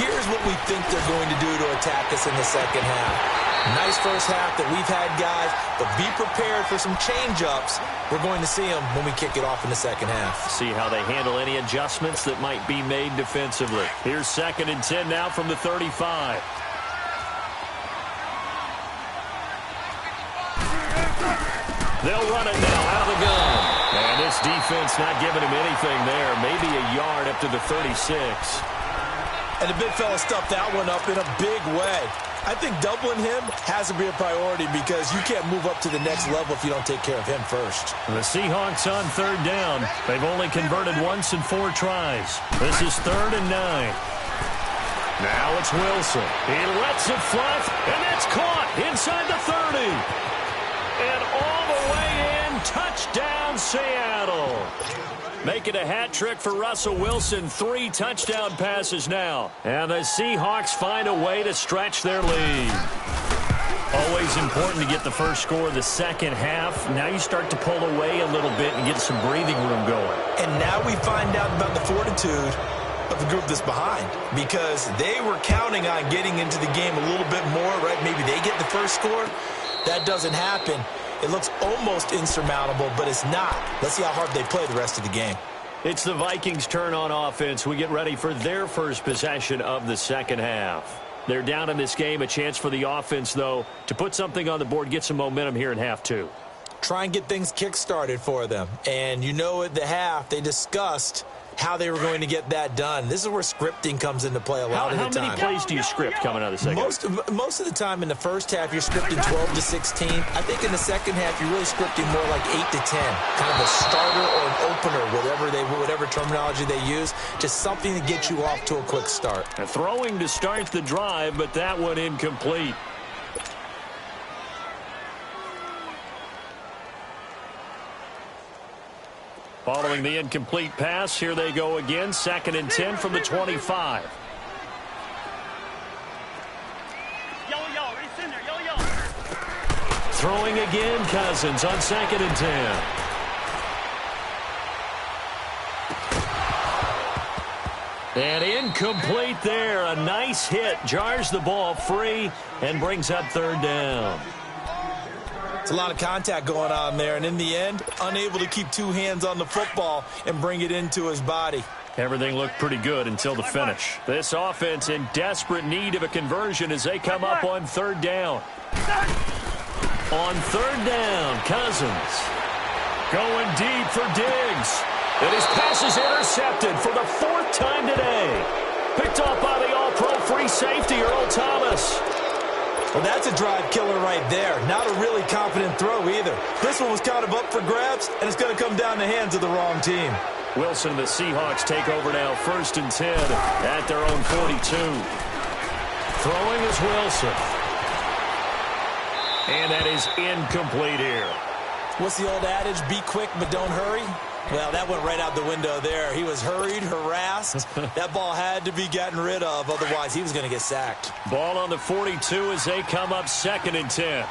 here's what we think they're going to do to attack us in the second half. Nice first half that we've had, guys, but be prepared for some change-ups. We're going to see them when we kick it off in the second half. See how they handle any adjustments that might be made defensively. Here's 2nd and 10 now from the 35. They'll run it now out of the gun. And this defense not giving him anything there. Maybe a yard up to the 36. And the big fella stuffed that one up in a big way. I think doubling him has to be a priority because you can't move up to the next level if you don't take care of him first. The Seahawks on third down. They've only converted once in 4 tries. This is 3rd and 9. Now it's Wilson. He lets it fly, and that's caught inside the 30. And all the way in, touchdown Seattle. Make it a hat trick for Russell Wilson. 3 touchdown passes now. And the Seahawks find a way to stretch their lead. Always important to get the first score of the second half. Now you start to pull away a little bit and get some breathing room going. And now we find out about the fortitude of the group that's behind, because they were counting on getting into the game a little bit more, right? Maybe they get the first score. That doesn't happen. It looks almost insurmountable, but it's not. Let's see how hard they play the rest of the game. It's the Vikings' turn on offense. We get ready for their first possession of the second half. They're down in this game. A chance for the offense, though, to put something on the board, get some momentum here in half 2. Try and get things kick-started for them. And you know at the half, they discussed how they were going to get that done. This is where scripting comes into play a lot of the time. How many plays do you script coming out of the second half? Most of the time in the first half, you're scripting 12 to 16. I think in the second half, you're really scripting more like 8 to 10. Kind of a starter or an opener, whatever terminology they use. Just something to get you off to a quick start. Throwing to start the drive, but that one incomplete. Following the incomplete pass, here they go again. 2nd and 10 from the 25. Throwing again, Cousins on 2nd and 10. And incomplete there. A nice hit. Jars the ball free and brings up 3rd down. It's a lot of contact going on there, and in the end, unable to keep 2 hands on the football and bring it into his body. Everything looked pretty good until the finish. This offense in desperate need of a conversion as they come up on 3rd down. On 3rd down, Cousins going deep for Diggs. And his pass is intercepted for the 4th time today. Picked off by the all-pro free safety, Earl Thomas. Well, that's a drive killer right there. Not a really confident throw either. This one was kind of up for grabs, and it's going to come down the hands of the wrong team. Wilson and the Seahawks take over now, 1st and 10 at their own 42. Throwing is Wilson. And that is incomplete here. What's the old adage? Be quick, but don't hurry. Well, that went right out the window there. He was hurried, harassed. That ball had to be gotten rid of. Otherwise, he was going to get sacked. Ball on the 42 as they come up 2nd and 10.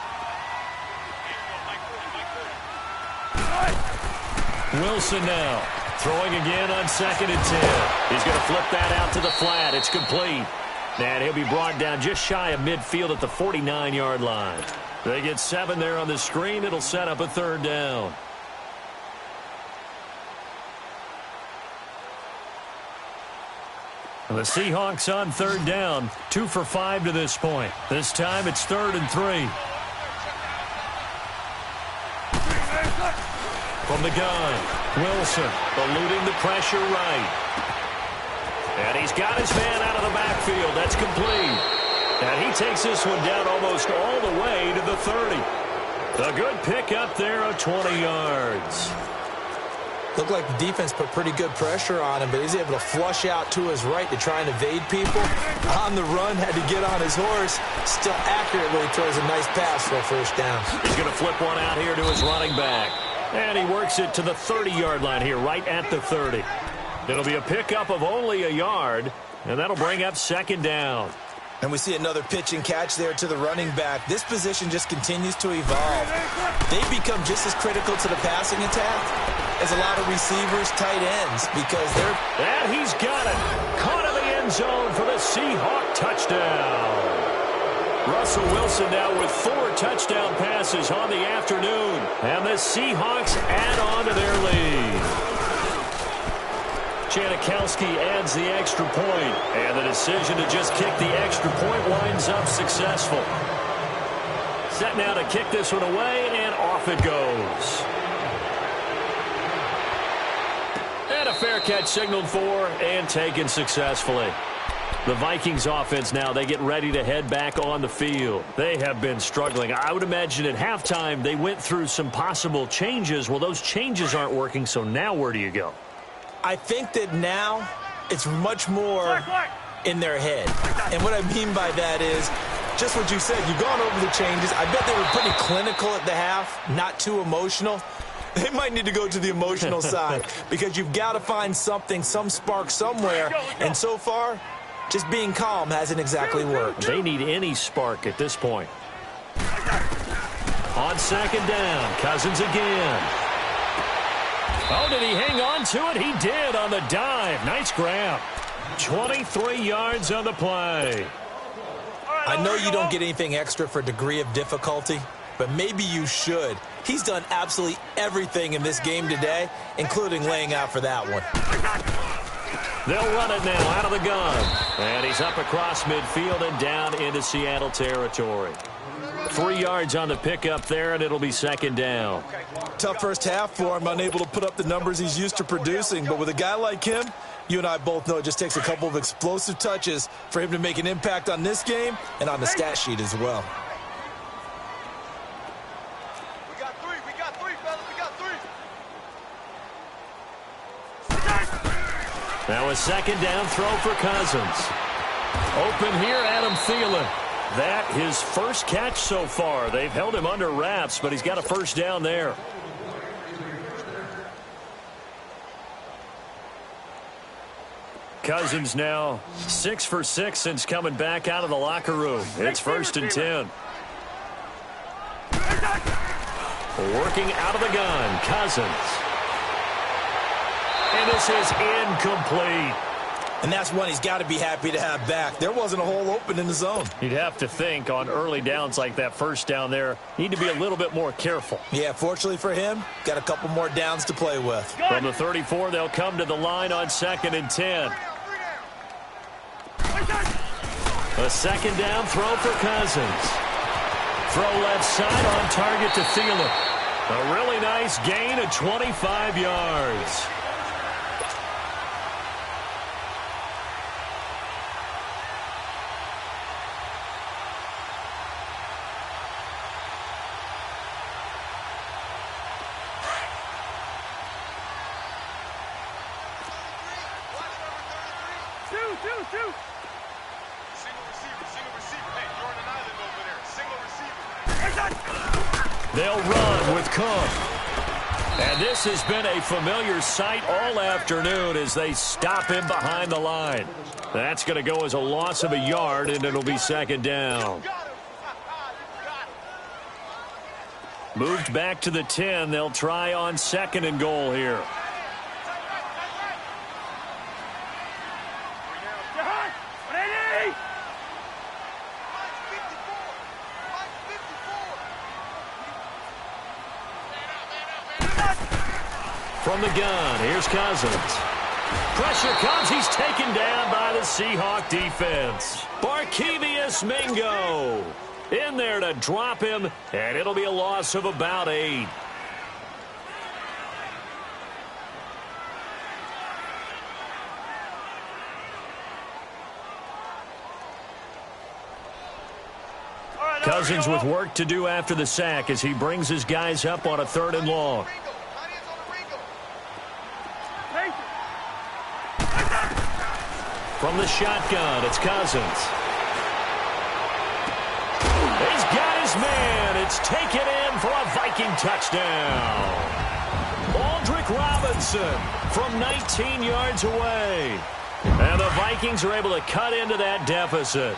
Wilson now throwing again on 2nd and 10. He's going to flip that out to the flat. It's complete. And he'll be brought down just shy of midfield at the 49-yard line. They get 7 there on the screen. It'll set up a 3rd down. The Seahawks on 3rd down, 2 for 5 to this point. This time it's 3rd and 3. From the gun, Wilson eluding the pressure right. And he's got his man out of the backfield. That's complete. And he takes this one down almost all the way to the 30. A good pick up there of 20 yards. Looked like the defense put pretty good pressure on him, but he's able to flush out to his right to try and evade people. On the run, had to get on his horse. Still accurately throws a nice pass for a 1st down. He's going to flip one out here to his running back. And he works it to the 30-yard line here, right at the 30. It'll be a pickup of only a yard, and that'll bring up 2nd down. And we see another pitch and catch there to the running back. This position just continues to evolve. They become just as critical to the passing attack as a lot of receivers, tight ends, because they're... And he's got it. Caught in the end zone for the Seahawk touchdown. Russell Wilson now with 4 touchdown passes on the afternoon. And the Seahawks add on to their lead. Janikowski adds the extra point, and the decision to just kick the extra point winds up successful. Set now to kick this one away, and off it goes. And a fair catch signaled for and taken successfully. The Vikings offense now, they get ready to head back on the field. They have been struggling. I would imagine at halftime they went through some possible changes. Well, those changes aren't working, so now where do you go? I think that now it's much more in their head. And what I mean by that is just what you said. You've gone over the changes. I bet they were pretty clinical at the half, not too emotional. They might need to go to the emotional side because you've got to find something, some spark somewhere. And so far, just being calm hasn't exactly worked. They need any spark at this point. On 2nd down, Cousins again. Oh, did he hang on to it? He did on the dive. Nice grab. 23 yards on the play. I know you don't get anything extra for degree of difficulty, but maybe you should. He's done absolutely everything in this game today, including laying out for that one. They'll run it now out of the gun. And he's up across midfield and down into Seattle territory. 3 yards on the pickup there, and it'll be second down. Tough first half for him, unable to put up the numbers he's used to producing. But with a guy like him, you and I both know it just takes a couple of explosive touches for him to make an impact on this game and on the stat sheet as well. We got three, fellas, we got three. Now a second down throw for Cousins. Open here, Adam Thielen. That his first catch so far. They've held him under wraps, but he's got a first down there. Cousins now 6 for 6 since coming back out of the locker room. It's 1st and 10. Working out of the gun, Cousins. And this is incomplete. And that's one he's got to be happy to have back. There wasn't a hole open in the zone. You'd have to think on early downs like that first down there, need to be a little bit more careful. Yeah, fortunately for him, got a couple more downs to play with. From the 34, they'll come to the line on 2nd and 10. A second down throw for Cousins. Throw left side on target to Thielen. A really nice gain of 25 yards. Two. Single receiver. Hey, you're on an island over there. Single receiver. They'll run with Cook. And this has been a familiar sight all afternoon as they stop him behind the line. That's going to go as a loss of a yard, and it'll be second down. Moved back to the 10. They'll try on 2nd and goal here. From the gun, here's Cousins. Pressure comes. He's taken down by the Seahawk defense. Barkevious Mingo in there to drop him, and it'll be a loss of about 8. Cousins with work to do after the sack as he brings his guys up on a 3rd and long. From the shotgun, it's Cousins. He's got his man. It's taken in for a Viking touchdown. Aldrick Robinson from 19 yards away. And the Vikings are able to cut into that deficit.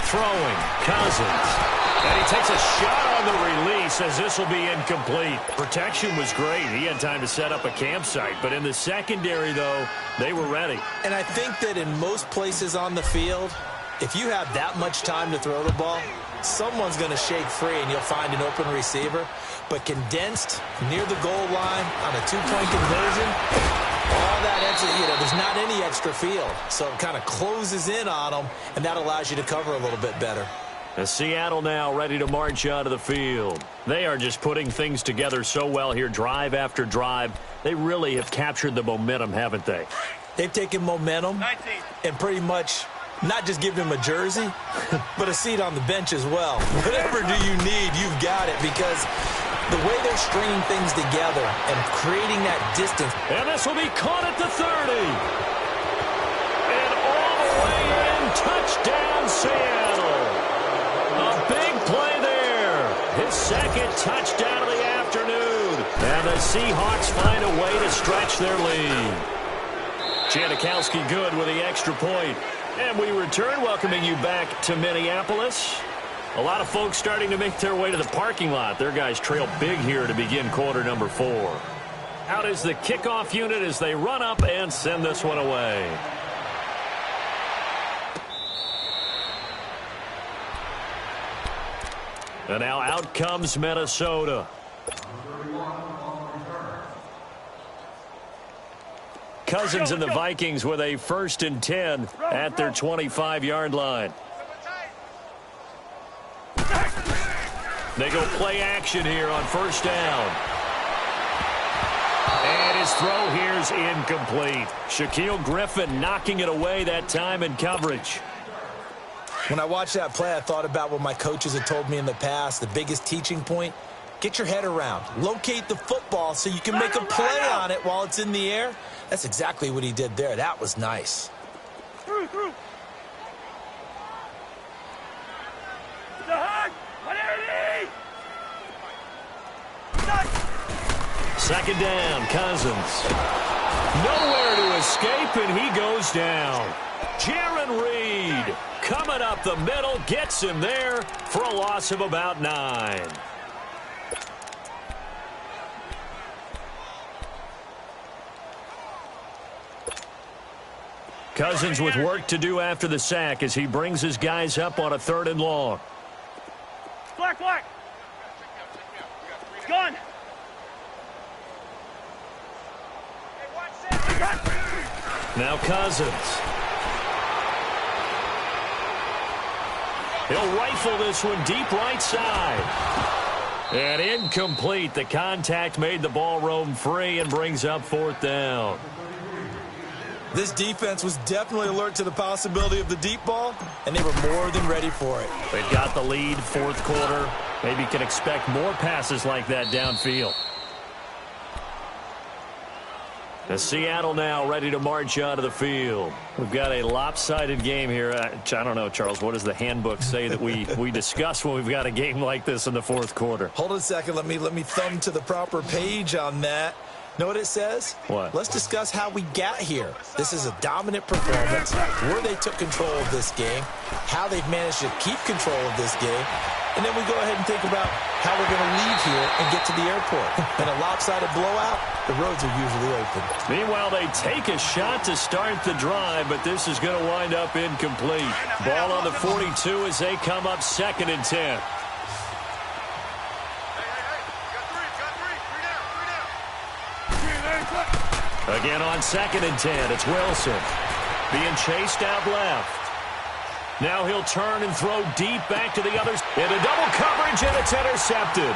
Throwing, Cousins. And he takes a shot on the release as this will be incomplete. Protection was great. He had time to set up a campsite. But in the secondary, though, they were ready. And I think that in most places on the field, if you have that much time to throw the ball, someone's going to shake free and you'll find an open receiver. But condensed near the goal line on a 2-point conversion, all that extra, there's not any extra field. So it kind of closes in on them, and that allows you to cover a little bit better. And Seattle now ready to march onto the field. They are just putting things together so well here, drive after drive. They really have captured the momentum, haven't they? They've taken momentum and pretty much not just given him a jersey, but a seat on the bench as well. Whatever do you need, you've got it, because the way they're stringing things together and creating that distance. And this will be caught at the 30. And all the way in, touchdown Seattle. A big play there. His second touchdown of the afternoon. And the Seahawks find a way to stretch their lead. Janikowski good with the extra point. And we return, welcoming you back to Minneapolis. A lot of folks starting to make their way to the parking lot. Their guys trail big here to begin quarter number 4. Out is the kickoff unit as they run up and send this one away. And now out comes Minnesota. Cousins and the Vikings with a 1st and 10 at their 25-yard line. They go play action here on 1st down. And his throw here's incomplete. Shaquille Griffin knocking it away that time in coverage. When I watched that play, I thought about what my coaches had told me in the past. The biggest teaching point, get your head around. Locate the football so you can make a play on it while it's in the air. That's exactly what he did there. That was nice. Second down, Cousins. Nowhere to escape, and he goes down. Jaron Reed coming up the middle, gets him there for a loss of about 9. Cousins with work to do after the sack as he brings his guys up on a 3rd and long. Black. It's gone. Now Cousins. He'll rifle this one deep right side. And incomplete. The contact made the ball roam free and brings up 4th down. This defense was definitely alert to the possibility of the deep ball, and they were more than ready for it. They've got the lead, 4th quarter. Maybe can expect more passes like that downfield. As Seattle now ready to march onto the field. We've got a lopsided game here. I don't know, Charles, what does the handbook say that we discuss when we've got a game like this in the 4th quarter? Hold on a second. Let me thumb to the proper page on that. Know what it says? What? Let's discuss how we got here. This is a dominant performance, where they took control of this game, how they've managed to keep control of this game, and then we go ahead and think about how we're going to leave here and get to the airport. In a lopsided blowout, the roads are usually open. Meanwhile, they take a shot to start the drive, but this is going to wind up incomplete. Ball on the 42 as they come up 2nd and 10. Again on 2nd and 10, it's Wilson. Being chased out left. Now he'll turn and throw deep back to the others. Into double coverage, and it's intercepted.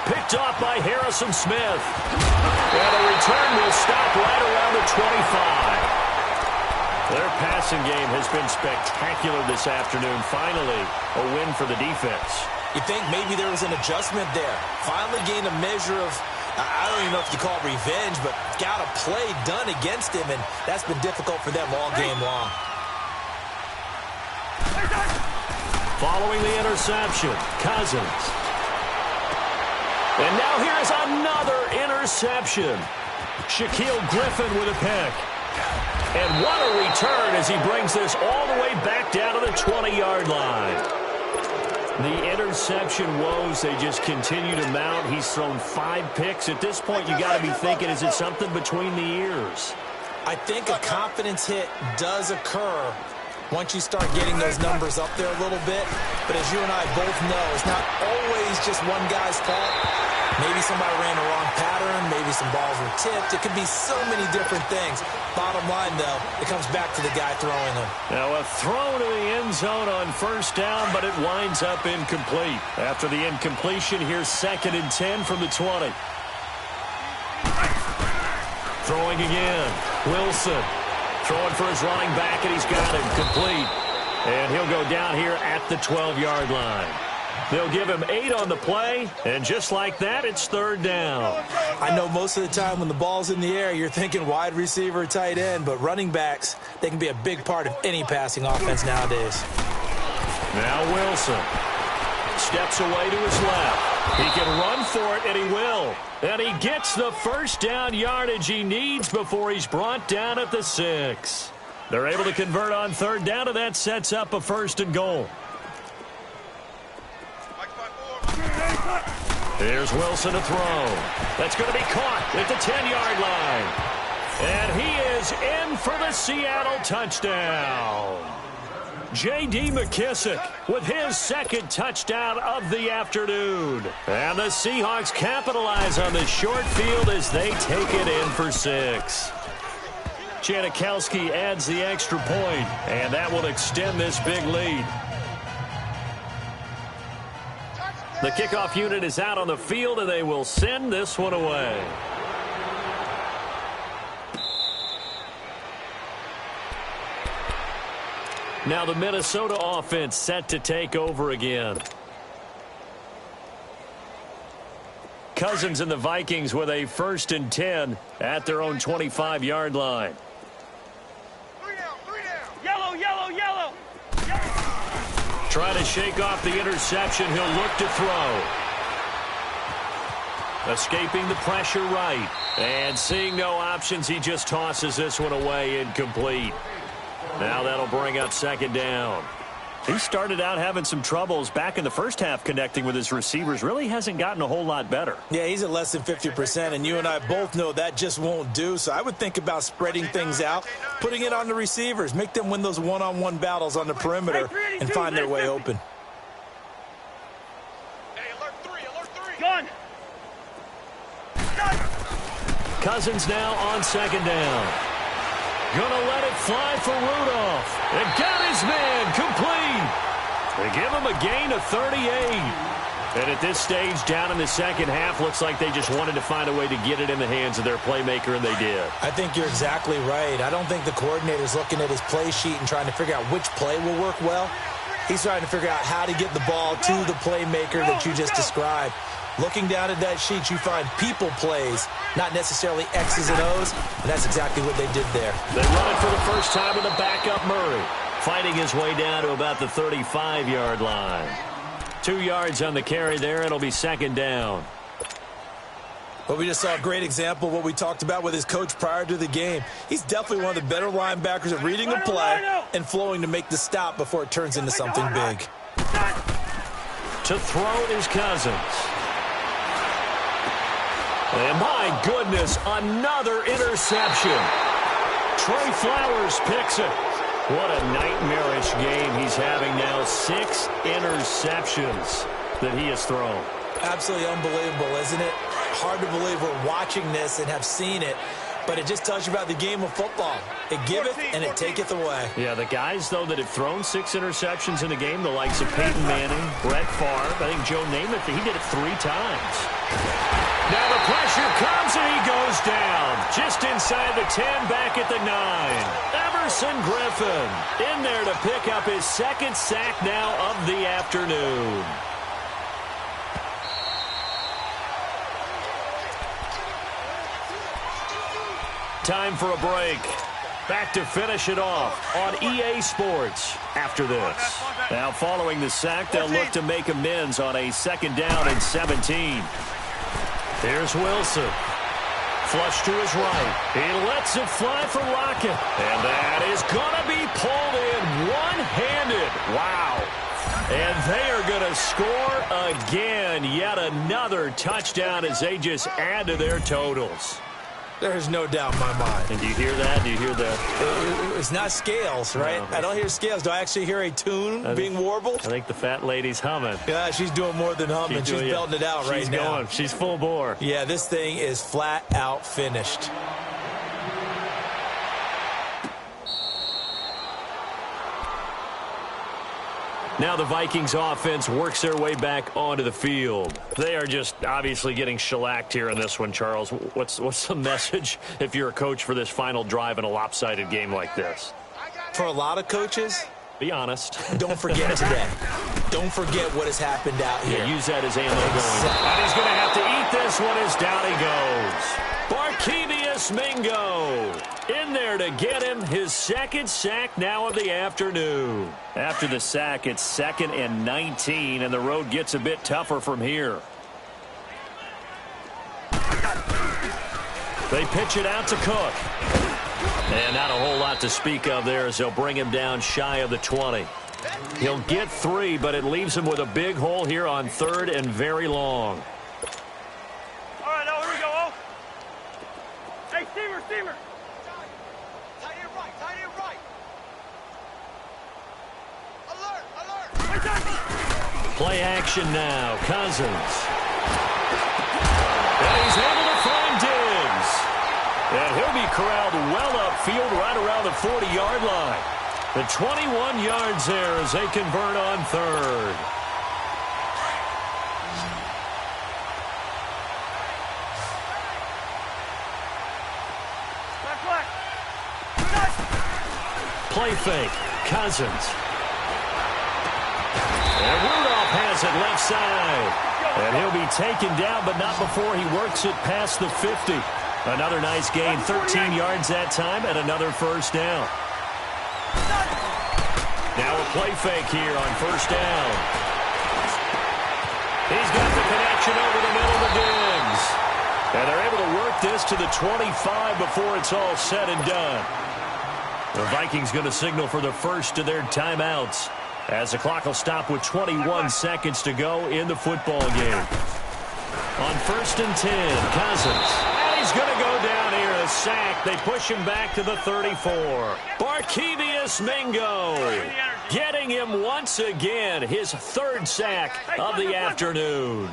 Picked off by Harrison Smith. And the return will stop right around the 25. Their passing game has been spectacular this afternoon. Finally, a win for the defense. You think maybe there was an adjustment there. Finally gained a measure of, I don't even know if you call it revenge, but got a play done against him, and that's been difficult for them all game long. Following the interception, Cousins. And now here's another interception. Shaquille Griffin with a pick. And what a return as he brings this all the way back down to the 20-yard line. The interception woes, they just continue to mount. He's thrown 5 picks. At this point, you got to be thinking, is it something between the ears? I think a confidence hit does occur once you start getting those numbers up there a little bit. But as you and I both know, it's not always just one guy's fault. Maybe somebody ran the wrong pattern. Maybe some balls were tipped. It could be so many different things. Bottom line, though, it comes back to the guy throwing them. Now a throw to the end zone on 1st down, but it winds up incomplete. After the incompletion, here's 2nd and 10 from the 20. Throwing again. Wilson. Throwing for his running back, and he's got him complete. And he'll go down here at the 12-yard line. They'll give him 8 on the play, and just like that, it's 3rd down. I know most of the time when the ball's in the air, you're thinking wide receiver, tight end, but running backs, they can be a big part of any passing offense nowadays. Now Wilson steps away to his left. He can run for it, and he will. And he gets the 1st down yardage he needs before he's brought down at the 6. They're able to convert on 3rd down, and that sets up a 1st and goal. Here's Wilson to throw. That's going to be caught at the 10-yard line. And he is in for the Seattle touchdown. J.D. McKissick with his 2nd touchdown of the afternoon. And the Seahawks capitalize on the short field as they take it in for 6. Janikowski adds the extra point, and that will extend this big lead. The kickoff unit is out on the field, and they will send this one away. Now the Minnesota offense set to take over again. Cousins and the Vikings with a 1st and 10 at their own 25-yard line. Yellow, yellow, yellow. Trying to shake off the interception. He'll look to throw. Escaping the pressure right. And seeing no options, he just tosses this one away, incomplete. Now that'll bring up 2nd down. He started out having some troubles back in the first half connecting with his receivers. Really hasn't gotten a whole lot better. Yeah, he's at less than 50%, and you and I both know that just won't do. So I would think about spreading things out, putting it on the receivers, make them win those one-on-one battles on the perimeter and find their way open. Hey, alert 3, alert 3. Gun. Cousins now on 2nd down. Gonna let it fly for Rudolph. And got his man complete. They give him a gain of 38. And at this stage, down in the second half, looks like they just wanted to find a way to get it in the hands of their playmaker, and they did. I think you're exactly right. I don't think the coordinator's looking at his play sheet and trying to figure out which play will work well. He's trying to figure out how to get the ball to the playmaker that you just described. Looking down at that sheet, you find people plays, not necessarily X's and O's, and that's exactly what they did there. They run it for the first time with a backup Murray, fighting his way down to about the 35-yard line. 2 yards on the carry there. It'll be 2nd down. But we just saw a great example of what we talked about with his coach prior to the game. He's definitely one of the better linebackers at reading a play and flowing to make the stop before it turns into something big. To throw is Cousins. And my goodness, another interception. Trey Flowers picks it. What a nightmarish game he's having now. 6 interceptions that he has thrown. Absolutely unbelievable, isn't it? Hard to believe we're watching this and have seen it, but it just tells you about the game of football. It giveth and it taketh away. Yeah, the guys, though, that have thrown 6 interceptions in a game, the likes of Peyton Manning, Brett Favre, I think Joe Namath, he did it 3 times. Now the pressure comes and he goes down. Just inside the 10, back at the 9. Everson Griffin in there to pick up his 2nd sack now of the afternoon. Time for a break. Back to finish it off on EA Sports after this. Now following the sack, they'll look to make amends on a 2nd down and 17. Here's Wilson. Flush to his right. He lets it fly for Lockett. And that is going to be pulled in one-handed. Wow. And they are going to score again. Yet another touchdown as they just add to their totals. There's no doubt in my mind. And do you hear that? Do you hear that? It's not scales, right? No. I don't hear scales. Do I actually hear a tune being warbled? I think the fat lady's humming. Yeah, she's doing more than humming. She's belting it out right now. She's going. She's full bore. Yeah, this thing is flat out finished. Now the Vikings offense works their way back onto the field. They are just obviously getting shellacked here in this one, Charles. What's the message if you're a coach for this final drive in a lopsided game like this? For a lot of coaches, be honest. Don't forget today. Don't forget what has happened out here. Yeah, use that as ammo going. And he's going to have to eat this one as down he goes. Barkevious Mingo in there to get him his 2nd sack now of the afternoon. After the sack, it's 2nd and 19, and the road gets a bit tougher from here. They pitch it out to Cook. And not a whole lot to speak of there as they'll bring him down shy of the 20. He'll get 3, but it leaves him with a big hole here on 3rd and very long. All right, now here we go. Oh. Hey, Steamer. Tight end right. Alert. Play action now. Cousins. And he's able to find Diggs. And he'll be corralled well upfield right around the 40-yard line. The 21 yards there as they convert on third. Play fake. Cousins. And Rudolph has it left side. And he'll be taken down, but not before he works it past the 50. Another nice gain, 13 yards that time, and another first down. Now a play fake here on first down. He's got the connection over the middle to Diggs. And they're able to work this to the 25 before it's all said and done. The Vikings going to signal for the first of their timeouts as the clock will stop with 21 seconds to go in the football game. On 1st and 10, Cousins. And he's going to go down here, a sack. They push him back to the 34. Barkevious Mingo getting him once again, his third sack of the afternoon.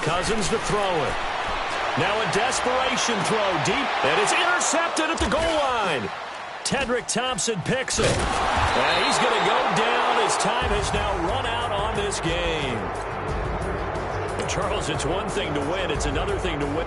Cousins to throw it. Now a desperation throw deep, and it's intercepted at the goal line. Tedrick Thompson picks it. And he's going to go down. His time has now run out on this game. Charles, it's one thing to win. It's another thing to win.